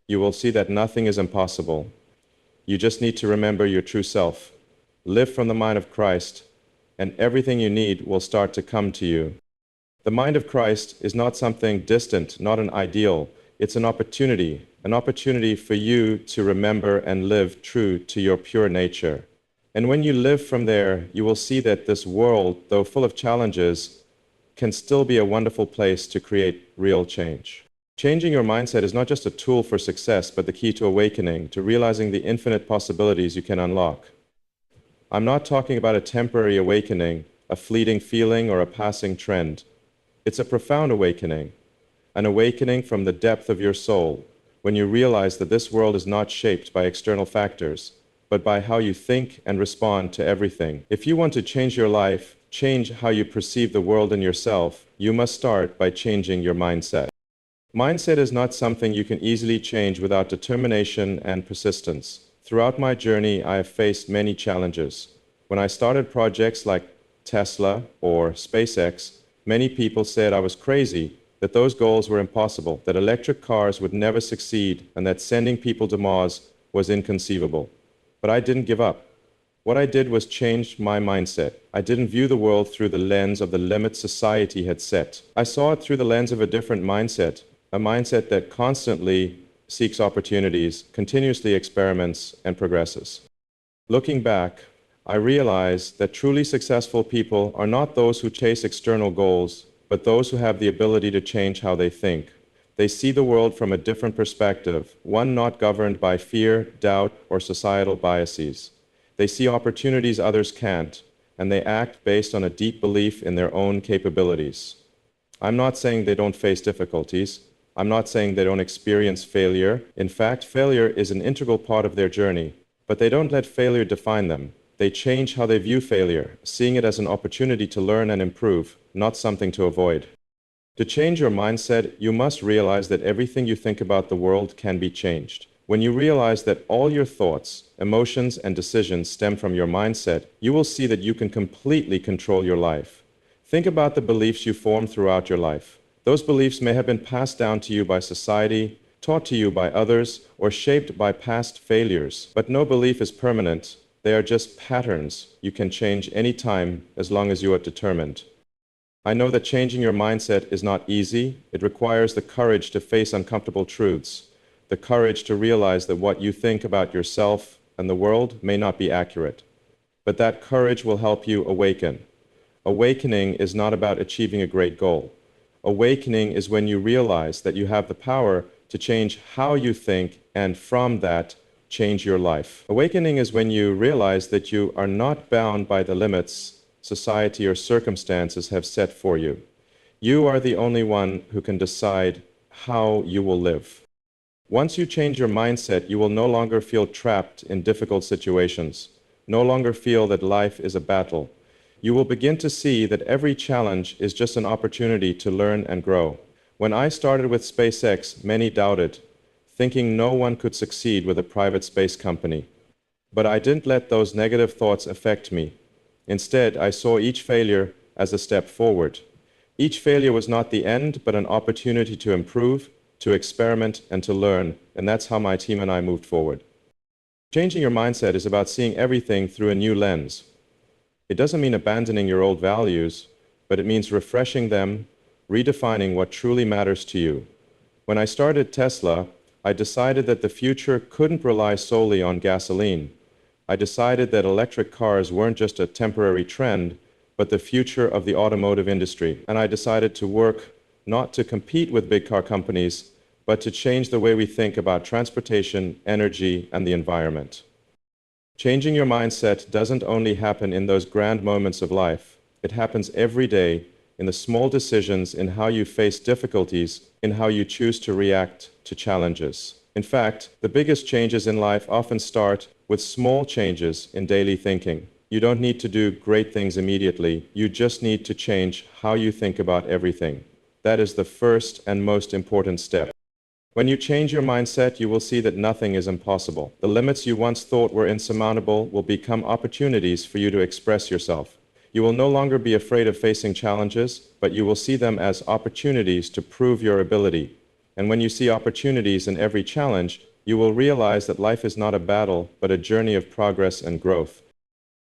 You will see that nothing is impossible. You just need to remember your true self. Live from the mind of Christ, and everything you need will start to come to you. The mind of Christ is not something distant, not an ideal. It's an opportunity for you to remember and live true to your pure nature. And when you live from there, you will see that this world, though full of challenges, can still be a wonderful place to create real change. Changing your mindset is not just a tool for success, but the key to awakening, to realizing the infinite possibilities you can unlock. I'm not talking about a temporary awakening, a fleeting feeling, or a passing trend. It's a profound awakening. An awakening from the depth of your soul, when you realize that this world is not shaped by external factors, but by how you think and respond to everything. If you want to change your life, change how you perceive the world and yourself, you must start by changing your mindset. Mindset is not something you can easily change without determination and persistence. Throughout my journey, I have faced many challenges. When I started projects like Tesla or SpaceX, many people said I was crazy, that those goals were impossible, that electric cars would never succeed, and that sending people to Mars was inconceivable. But I didn't give up. What I did was change my mindset. I didn't view the world through the lens of the limits society had set. I saw it through the lens of a different mindset, a mindset that constantly seeks opportunities, continuously experiments, and progresses. Looking back, I realize that truly successful people are not those who chase external goals, but those who have the ability to change how they think. They see the world from a different perspective, one not governed by fear, doubt, or societal biases. They see opportunities others can't, and they act based on a deep belief in their own capabilities. I'm not saying they don't face difficulties. I'm not saying they don't experience failure. In fact, failure is an integral part of their journey, but they don't let failure define them. They change how they view failure, seeing it as an opportunity to learn and improve, not something to avoid. To change your mindset, you must realize that everything you think about the world can be changed. When you realize that all your thoughts, emotions, and decisions stem from your mindset, you will see that you can completely control your life. Think about the beliefs you form throughout your life. Those beliefs may have been passed down to you by society, taught to you by others, or shaped by past failures. But no belief is permanent. They are just patterns you can change any time as long as you are determined. I know that changing your mindset is not easy. It requires the courage to face uncomfortable truths, the courage to realize that what you think about yourself and the world may not be accurate. But that courage will help you awaken. Awakening is not about achieving a great goal. Awakening is when you realize that you have the power to change how you think and from that, change your life. Awakening is when you realize that you are not bound by the limits society or circumstances have set for you. You are the only one who can decide how you will live. Once you change your mindset, you will no longer feel trapped in difficult situations, no longer feel that life is a battle. You will begin to see that every challenge is just an opportunity to learn and grow. When I started with SpaceX, many doubted, thinking no one could succeed with a private space company. But I didn't let those negative thoughts affect me. Instead, I saw each failure as a step forward. Each failure was not the end, but an opportunity to improve, to experiment, and to learn, and that's how my team and I moved forward. Changing your mindset is about seeing everything through a new lens. It doesn't mean abandoning your old values, but it means refreshing them, redefining what truly matters to you. When I started Tesla, I decided that the future couldn't rely solely on gasoline. I decided that electric cars weren't just a temporary trend, but the future of the automotive industry. And I decided to work not to compete with big car companies, but to change the way we think about transportation, energy, and the environment. Changing your mindset doesn't only happen in those grand moments of life. It happens every day in the small decisions in how you face difficulties, in how you choose to react to challenges. In fact, the biggest changes in life often start with small changes in daily thinking. You don't need to do great things immediately. You just need to change how you think about everything. That is the first and most important step. When you change your mindset, you will see that nothing is impossible. The limits you once thought were insurmountable will become opportunities for you to express yourself. You will no longer be afraid of facing challenges, but you will see them as opportunities to prove your ability. And when you see opportunities in every challenge, you will realize that life is not a battle, but a journey of progress and growth.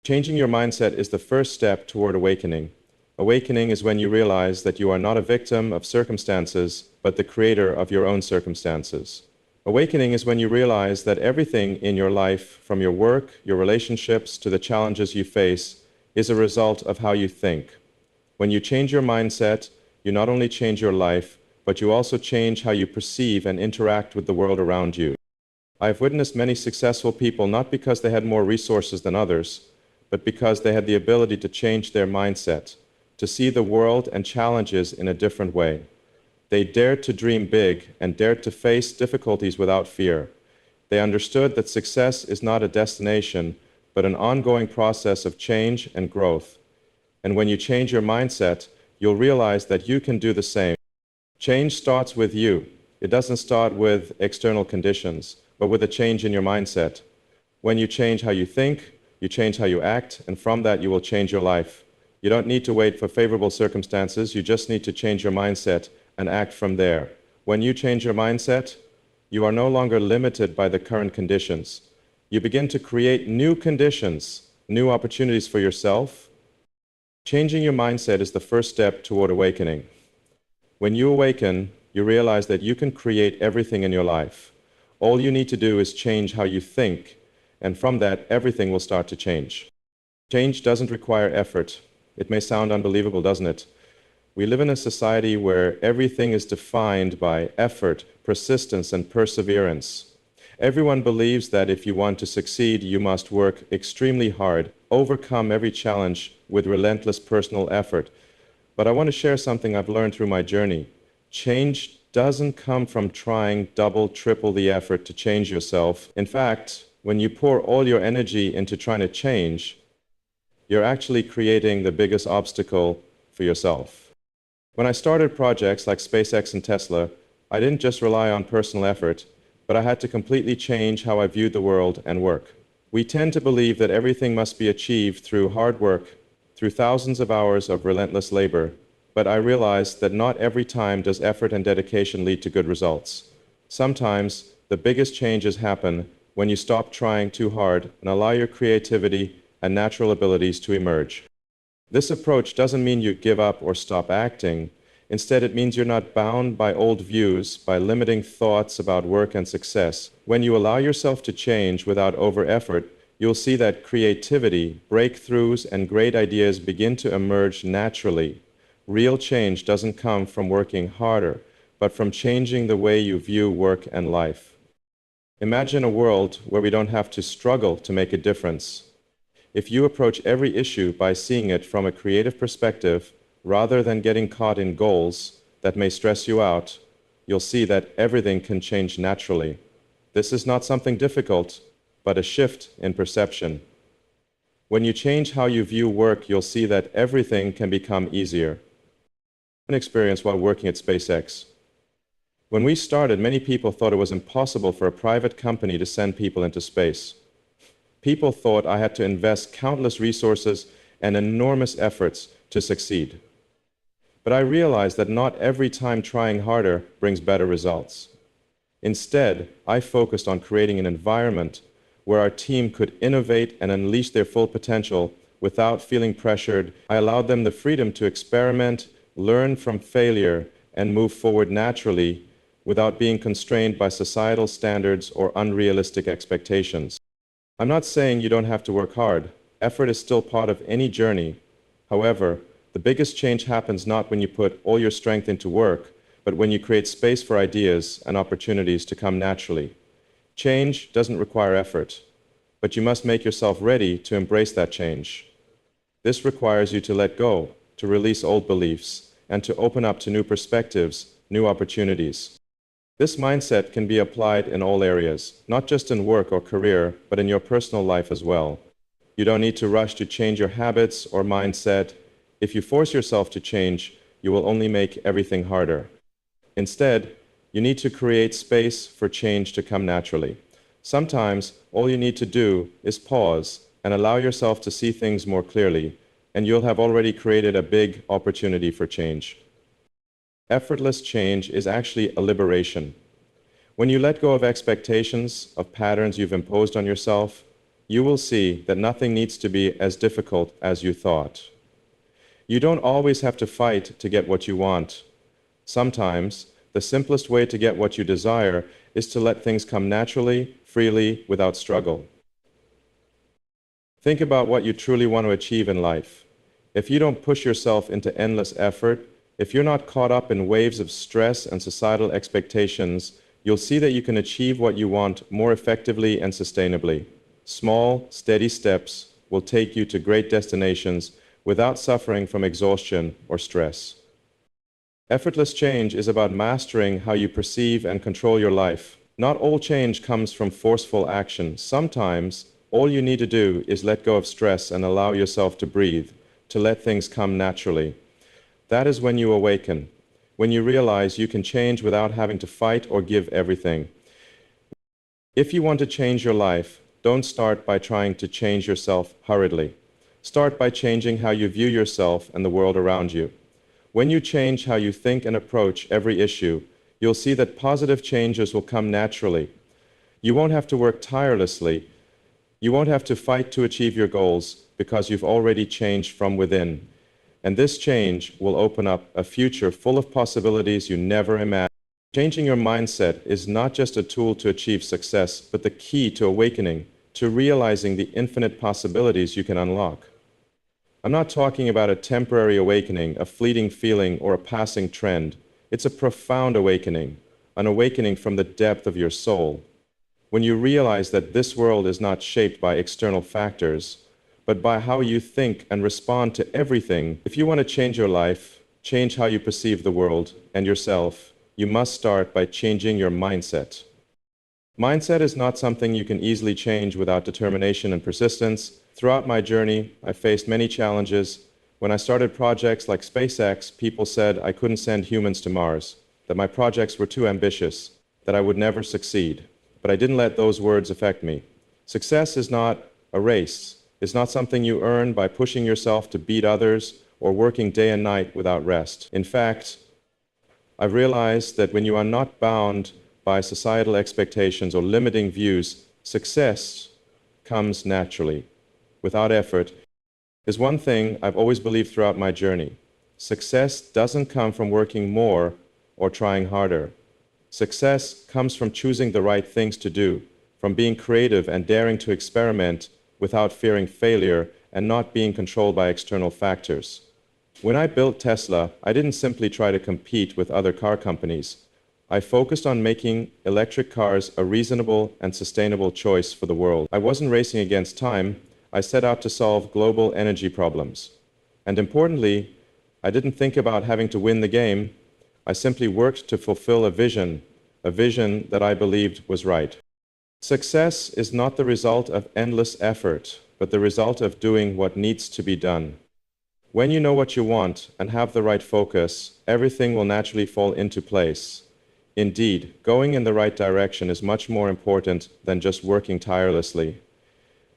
Changing your mindset is the first step toward awakening. Awakening is when you realize that you are not a victim of circumstances, but the creator of your own circumstances. Awakening is when you realize that everything in your life, from your work, your relationships, to the challenges you face, is a result of how you think. When you change your mindset, you not only change your life, but you also change how you perceive and interact with the world around you. I've witnessed many successful people not because they had more resources than others, but because they had the ability to change their mindset, to see the world and challenges in a different way. They dared to dream big and dared to face difficulties without fear. They understood that success is not a destination, but an ongoing process of change and growth. And when you change your mindset, you'll realize that you can do the same. Change starts with you. It doesn't start with external conditions, but with a change in your mindset. When you change how you think, you change how you act, and from that you will change your life. You don't need to wait for favorable circumstances, you just need to change your mindset and act from there. When you change your mindset, you are no longer limited by the current conditions. You begin to create new conditions, new opportunities for yourself. Changing your mindset is the first step toward awakening. When you awaken, you realize that you can create everything in your life. All you need to do is change how you think, and from that, everything will start to change. Change doesn't require effort. It may sound unbelievable, doesn't it? We live in a society where everything is defined by effort, persistence, and perseverance. Everyone believes that if you want to succeed, you must work extremely hard, overcome every challenge with relentless personal effort. But I want to share something I've learned through my journey. Change doesn't come from trying double, triple the effort to change yourself. In fact, when you pour all your energy into trying to change, you're actually creating the biggest obstacle for yourself. When I started projects like SpaceX and Tesla, I didn't just rely on personal effort, but I had to completely change how I viewed the world and work. We tend to believe that everything must be achieved through hard work, through thousands of hours of relentless labor. But I realized that not every time does effort and dedication lead to good results. Sometimes the biggest changes happen when you stop trying too hard and allow your creativity and natural abilities to emerge. This approach doesn't mean you give up or stop acting. Instead, it means you're not bound by old views, by limiting thoughts about work and success. When you allow yourself to change without over-effort, you'll see that creativity, breakthroughs, and great ideas begin to emerge naturally. Real change doesn't come from working harder, but from changing the way you view work and life. Imagine a world where we don't have to struggle to make a difference. If you approach every issue by seeing it from a creative perspective, rather than getting caught in goals that may stress you out, you'll see that everything can change naturally. This is not something difficult, but a shift in perception. When you change how you view work, you'll see that everything can become easier. An experience while working at SpaceX. When we started, many people thought it was impossible for a private company to send people into space. People thought I had to invest countless resources and enormous efforts to succeed. But I realized that not every time trying harder brings better results. Instead, I focused on creating an environment where our team could innovate and unleash their full potential without feeling pressured. I allowed them the freedom to experiment, learn from failure, and move forward naturally without being constrained by societal standards or unrealistic expectations. I'm not saying you don't have to work hard. Effort is still part of any journey. However, the biggest change happens not when you put all your strength into work, but when you create space for ideas and opportunities to come naturally. Change doesn't require effort, but you must make yourself ready to embrace that change. This requires you to let go, to release old beliefs, and to open up to new perspectives, new opportunities. This mindset can be applied in all areas, not just in work or career, but in your personal life as well. You don't need to rush to change your habits or mindset. If you force yourself to change, you will only make everything harder. Instead, you need to create space for change to come naturally. Sometimes, all you need to do is pause and allow yourself to see things more clearly, and you'll have already created a big opportunity for change. Effortless change is actually a liberation. When you let go of expectations, of patterns you've imposed on yourself, you will see that nothing needs to be as difficult as you thought. You don't always have to fight to get what you want. Sometimes, the simplest way to get what you desire is to let things come naturally, freely, without struggle. Think about what you truly want to achieve in life. If you don't push yourself into endless effort, if you're not caught up in waves of stress and societal expectations, you'll see that you can achieve what you want more effectively and sustainably. Small, steady steps will take you to great destinations without suffering from exhaustion or stress. Effortless change is about mastering how you perceive and control your life. Not all change comes from forceful action. Sometimes, all you need to do is let go of stress and allow yourself to breathe, to let things come naturally. That is when you awaken, when you realize you can change without having to fight or give everything. If you want to change your life, don't start by trying to change yourself hurriedly. Start by changing how you view yourself and the world around you. When you change how you think and approach every issue, you'll see that positive changes will come naturally. You won't have to work tirelessly. You won't have to fight to achieve your goals because you've already changed from within. And this change will open up a future full of possibilities you never imagined. Changing your mindset is not just a tool to achieve success, but the key to awakening, to realizing the infinite possibilities you can unlock. I'm not talking about a temporary awakening, a fleeting feeling, or a passing trend. It's a profound awakening, an awakening from the depth of your soul. When you realize that this world is not shaped by external factors, but by how you think and respond to everything. If you want to change your life, change how you perceive the world and yourself, you must start by changing your mindset. Mindset is not something you can easily change without determination and persistence. Throughout my journey, I faced many challenges. When I started projects like SpaceX, people said I couldn't send humans to Mars, that my projects were too ambitious, that I would never succeed. But I didn't let those words affect me. Success is not a race. It's not something you earn by pushing yourself to beat others or working day and night without rest. In fact, I've realized that when you are not bound by societal expectations or limiting views, success comes naturally, without effort. Is one thing I've always believed throughout my journey. Success doesn't come from working more or trying harder. Success comes from choosing the right things to do, from being creative and daring to experiment without fearing failure and not being controlled by external factors. When I built Tesla, I didn't simply try to compete with other car companies. I focused on making electric cars a reasonable and sustainable choice for the world. I wasn't racing against time. I set out to solve global energy problems. And importantly, I didn't think about having to win the game. I simply worked to fulfill a vision that I believed was right. Success is not the result of endless effort, but the result of doing what needs to be done. When you know what you want and have the right focus, everything will naturally fall into place. Indeed, going in the right direction is much more important than just working tirelessly.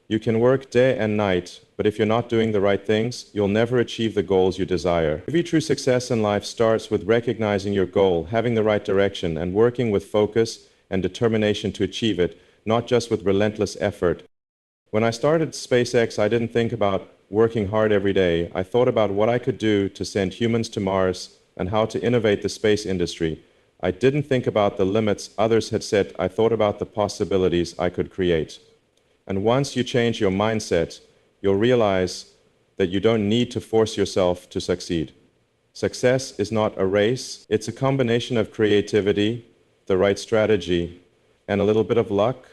You can work day and night, but if you're not doing the right things, you'll never achieve the goals you desire. Every true success in life starts with recognizing your goal, having the right direction, and working with focus and determination to achieve it, not just with relentless effort. When I started SpaceX, I didn't think about working hard every day. I thought about what I could do to send humans to Mars and how to innovate the space industry. I didn't think about the limits others had set. I thought about the possibilities I could create. And once you change your mindset, you'll realize that you don't need to force yourself to succeed. Success is not a race. It's a combination of creativity, the right strategy, and a little bit of luck.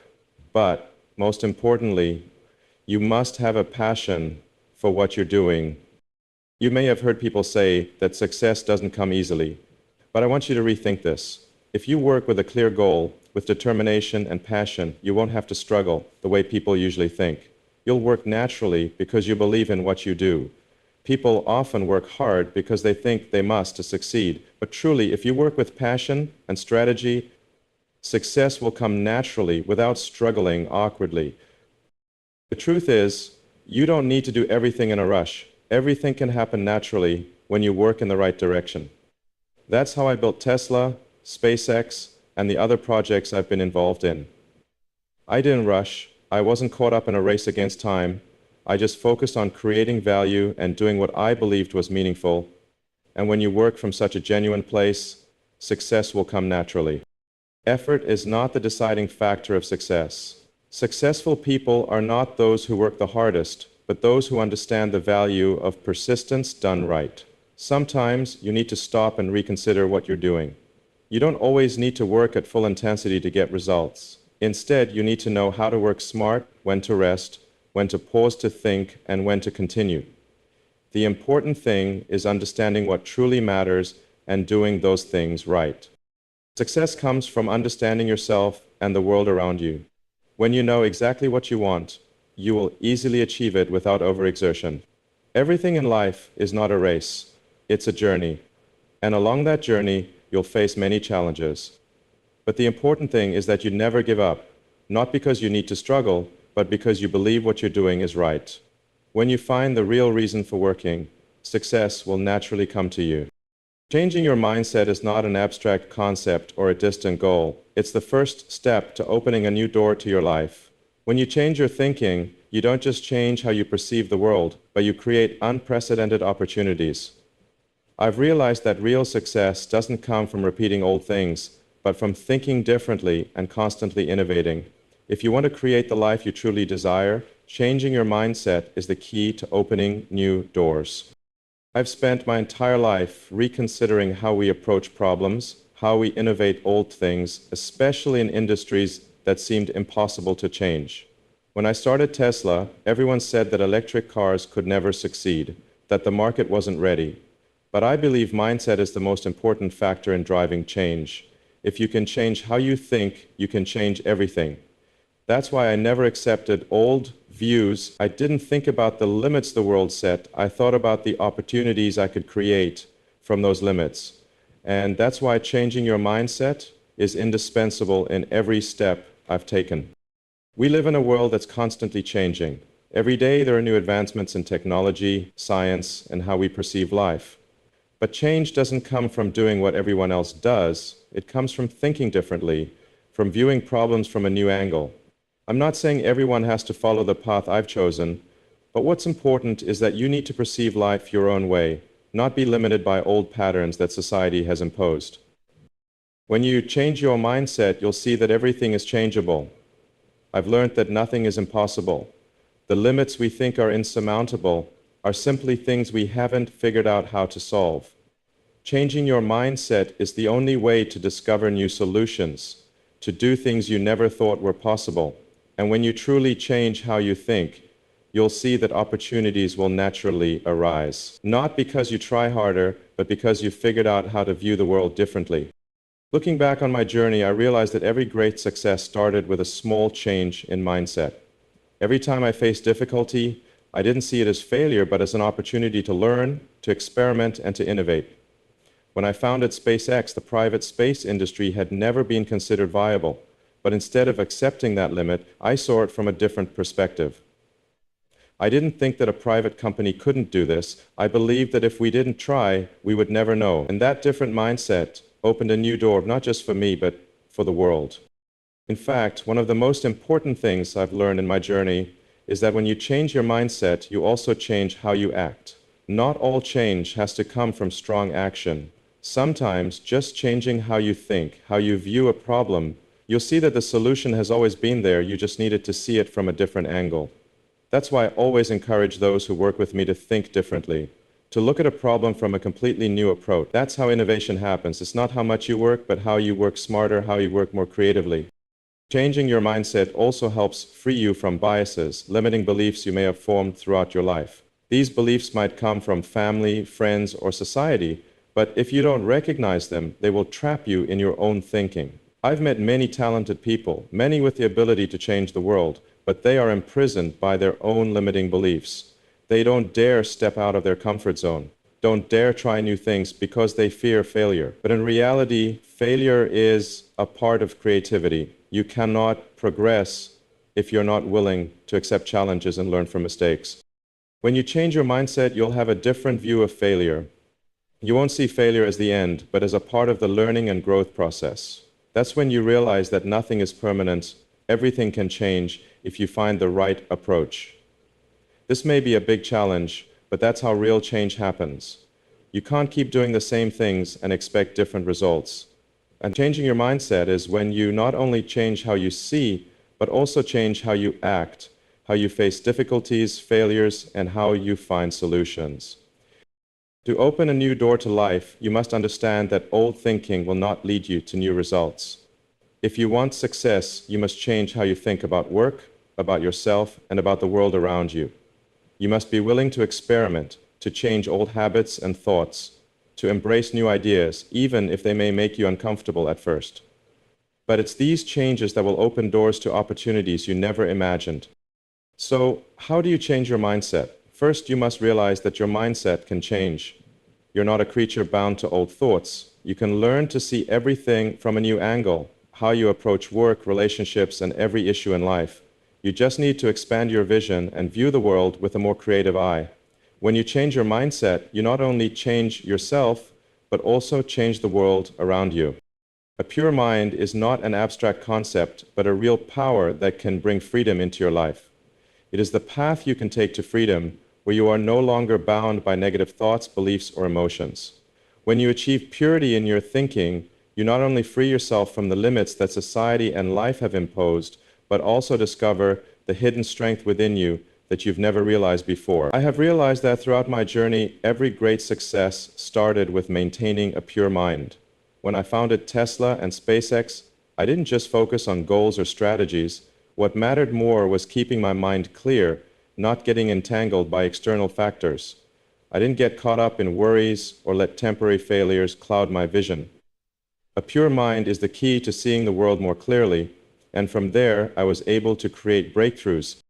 But most importantly, you must have a passion for what you're doing. You may have heard people say that success doesn't come easily, but I want you to rethink this. If you work with a clear goal, with determination and passion, you won't have to struggle the way people usually think. You'll work naturally because you believe in what you do. People often work hard because they think they must to succeed, but truly, if you work with passion and strategy, success will come naturally without struggling awkwardly. The truth is, you don't need to do everything in a rush. Everything can happen naturally when you work in the right direction. That's how I built Tesla, SpaceX, and the other projects I've been involved in. I didn't rush. I wasn't caught up in a race against time. I just focused on creating value and doing what I believed was meaningful. And when you work from such a genuine place, success will come naturally. Effort is not the deciding factor of success. Successful people are not those who work the hardest, but those who understand the value of persistence done right. Sometimes you need to stop and reconsider what you're doing. You don't always need to work at full intensity to get results. Instead, you need to know how to work smart, when to rest, when to pause to think, and when to continue. The important thing is understanding what truly matters and doing those things right. Success comes from understanding yourself and the world around you. When you know exactly what you want, you will easily achieve it without overexertion. Everything in life is not a race, it's a journey. And along that journey, you'll face many challenges. But the important thing is that you never give up, not because you need to struggle, but because you believe what you're doing is right. When you find the real reason for working, success will naturally come to you. Changing your mindset is not an abstract concept or a distant goal. It's the first step to opening a new door to your life. When you change your thinking, you don't just change how you perceive the world, but you create unprecedented opportunities. I've realized that real success doesn't come from repeating old things, but from thinking differently and constantly innovating. If you want to create the life you truly desire, changing your mindset is the key to opening new doors. I've spent my entire life reconsidering how we approach problems, how we innovate old things, especially in industries that seemed impossible to change. When I started Tesla, everyone said that electric cars could never succeed, that the market wasn't ready. But I believe mindset is the most important factor in driving change. If you can change how you think, you can change everything. That's why I never accepted old views. I didn't think about the limits the world set. I thought about the opportunities I could create from those limits. And that's why changing your mindset is indispensable in every step I've taken. We live in a world that's constantly changing. Every day there are new advancements in technology, science, and how we perceive life. But change doesn't come from doing what everyone else does. It comes from thinking differently, from viewing problems from a new angle. I'm not saying everyone has to follow the path I've chosen, but what's important is that you need to perceive life your own way, not be limited by old patterns that society has imposed. When you change your mindset, you'll see that everything is changeable. I've learned that nothing is impossible. The limits we think are insurmountable are simply things we haven't figured out how to solve. Changing your mindset is the only way to discover new solutions, to do things you never thought were possible. And when you truly change how you think, you'll see that opportunities will naturally arise. Not because you try harder, but because you figured out how to view the world differently. Looking back on my journey, I realized that every great success started with a small change in mindset. Every time I faced difficulty, I didn't see it as failure, but as an opportunity to learn, to experiment, and to innovate. When I founded SpaceX, the private space industry had never been considered viable. But instead of accepting that limit, I saw it from a different perspective. I didn't think that a private company couldn't do this. I believed that if we didn't try, we would never know. And that different mindset opened a new door, not just for me, but for the world. In fact, one of the most important things I've learned in my journey is that when you change your mindset, you also change how you act. Not all change has to come from strong action. Sometimes just changing how you think, how you view a problem, you'll see that the solution has always been there, you just needed to see it from a different angle. That's why I always encourage those who work with me to think differently, to look at a problem from a completely new approach. That's how innovation happens. It's not how much you work, but how you work smarter, how you work more creatively. Changing your mindset also helps free you from biases, limiting beliefs you may have formed throughout your life. These beliefs might come from family, friends, or society, but if you don't recognize them, they will trap you in your own thinking. I've met many talented people, many with the ability to change the world, but they are imprisoned by their own limiting beliefs. They don't dare step out of their comfort zone, don't dare try new things because they fear failure. But in reality, failure is a part of creativity. You cannot progress if you're not willing to accept challenges and learn from mistakes. When you change your mindset, you'll have a different view of failure. You won't see failure as the end, but as a part of the learning and growth process. That's when you realize that nothing is permanent, everything can change if you find the right approach. This may be a big challenge, but that's how real change happens. You can't keep doing the same things and expect different results. And changing your mindset is when you not only change how you see, but also change how you act, how you face difficulties, failures, and how you find solutions. To open a new door to life, you must understand that old thinking will not lead you to new results. If you want success, you must change how you think about work, about yourself, and about the world around you. You must be willing to experiment, to change old habits and thoughts, to embrace new ideas, even if they may make you uncomfortable at first. But it's these changes that will open doors to opportunities you never imagined. So, how do you change your mindset? First, you must realize that your mindset can change. You're not a creature bound to old thoughts. You can learn to see everything from a new angle, how you approach work, relationships, and every issue in life. You just need to expand your vision and view the world with a more creative eye. When you change your mindset, you not only change yourself, but also change the world around you. A pure mind is not an abstract concept, but a real power that can bring freedom into your life. It is the path you can take to freedom, where you are no longer bound by negative thoughts, beliefs, or emotions. When you achieve purity in your thinking, You not only free yourself from the limits that society and life have imposed, but also discover the hidden strength within you that you've never realized before. I have realized that throughout my journey, every great success started with maintaining a pure mind. When I founded Tesla and SpaceX, I didn't just focus on goals or strategies. What mattered more was keeping my mind clear, not getting entangled by external factors. I didn't get caught up in worries or let temporary failures cloud my vision. A pure mind is the key to seeing the world more clearly, and from there I was able to create breakthroughs.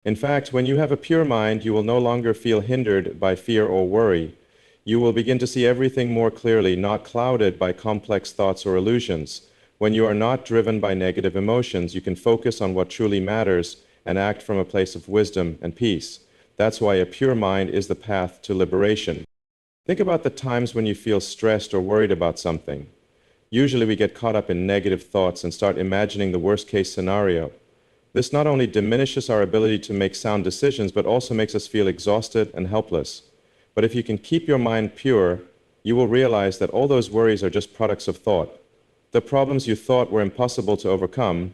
In fact, when you have a pure mind, you will no longer feel hindered by fear or worry. You will begin to see everything more clearly, not clouded by complex thoughts or illusions. When you are not driven by negative emotions, you can focus on what truly matters and act from a place of wisdom and peace. That's why a pure mind is the path to liberation. Think about the times when you feel stressed or worried about something. Usually we get caught up in negative thoughts and start imagining the worst-case scenario. This not only diminishes our ability to make sound decisions, but also makes us feel exhausted and helpless. But if you can keep your mind pure, you will realize that all those worries are just products of thought. The problems you thought were impossible to overcome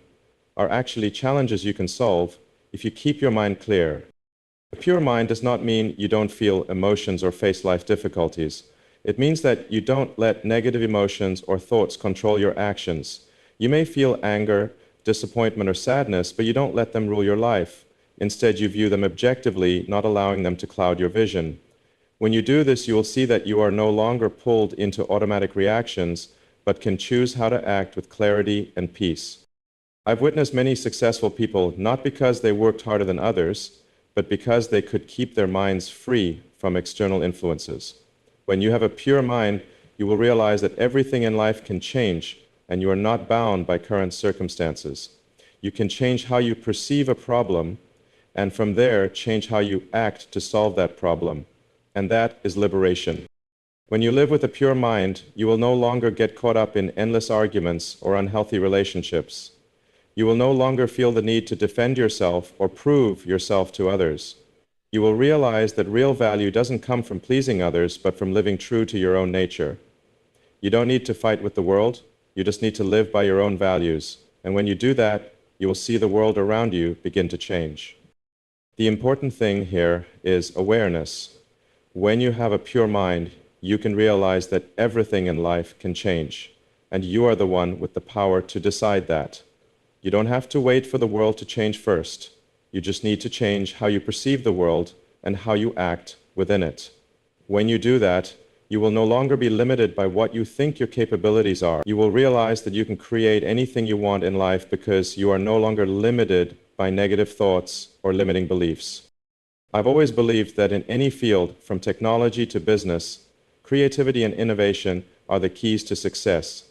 are actually challenges you can solve if you keep your mind clear. A pure mind does not mean you don't feel emotions or face life difficulties. It means that you don't let negative emotions or thoughts control your actions. You may feel anger, disappointment, or sadness, but you don't let them rule your life. Instead, you view them objectively, not allowing them to cloud your vision. When you do this, you will see that you are no longer pulled into automatic reactions, but can choose how to act with clarity and peace. I've witnessed many successful people, not because they worked harder than others, but because they could keep their minds free from external influences. When you have a pure mind, you will realize that everything in life can change, and you are not bound by current circumstances. You can change how you perceive a problem, and from there, change how you act to solve that problem. And that is liberation. When you live with a pure mind, you will no longer get caught up in endless arguments or unhealthy relationships. You will no longer feel the need to defend yourself or prove yourself to others. You will realize that real value doesn't come from pleasing others, but from living true to your own nature. You don't need to fight with the world. You just need to live by your own values. And when you do that, you will see the world around you begin to change. The important thing here is awareness. When you have a pure mind, you can realize that everything in life can change, and you are the one with the power to decide that. You don't have to wait for the world to change first. You just need to change how you perceive the world and how you act within it. When you do that, you will no longer be limited by what you think your capabilities are. You will realize that you can create anything you want in life because you are no longer limited by negative thoughts or limiting beliefs. I've always believed that in any field, from technology to business, creativity and innovation are the keys to success.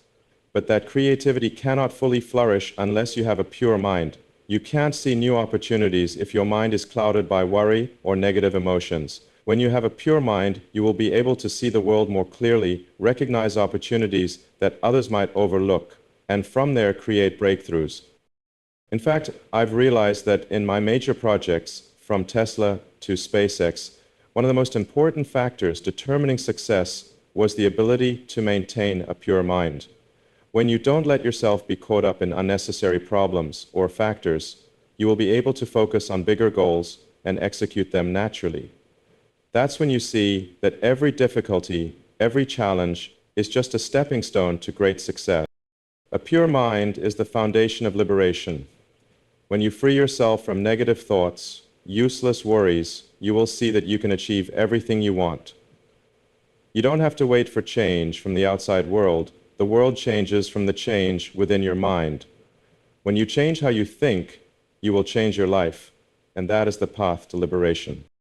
But that creativity cannot fully flourish unless you have a pure mind. You can't see new opportunities if your mind is clouded by worry or negative emotions. When you have a pure mind, you will be able to see the world more clearly, recognize opportunities that others might overlook, and from there create breakthroughs. In fact, I've realized that in my major projects, from Tesla to SpaceX, one of the most important factors determining success was the ability to maintain a pure mind. When you don't let yourself be caught up in unnecessary problems or factors, you will be able to focus on bigger goals and execute them naturally. That's when you see that every difficulty, every challenge is just a stepping stone to great success. A pure mind is the foundation of liberation. When you free yourself from negative thoughts, useless worries, you will see that you can achieve everything you want. You don't have to wait for change from the outside world. The world changes from the change within your mind. When you change how you think, you will change your life, and that is the path to liberation.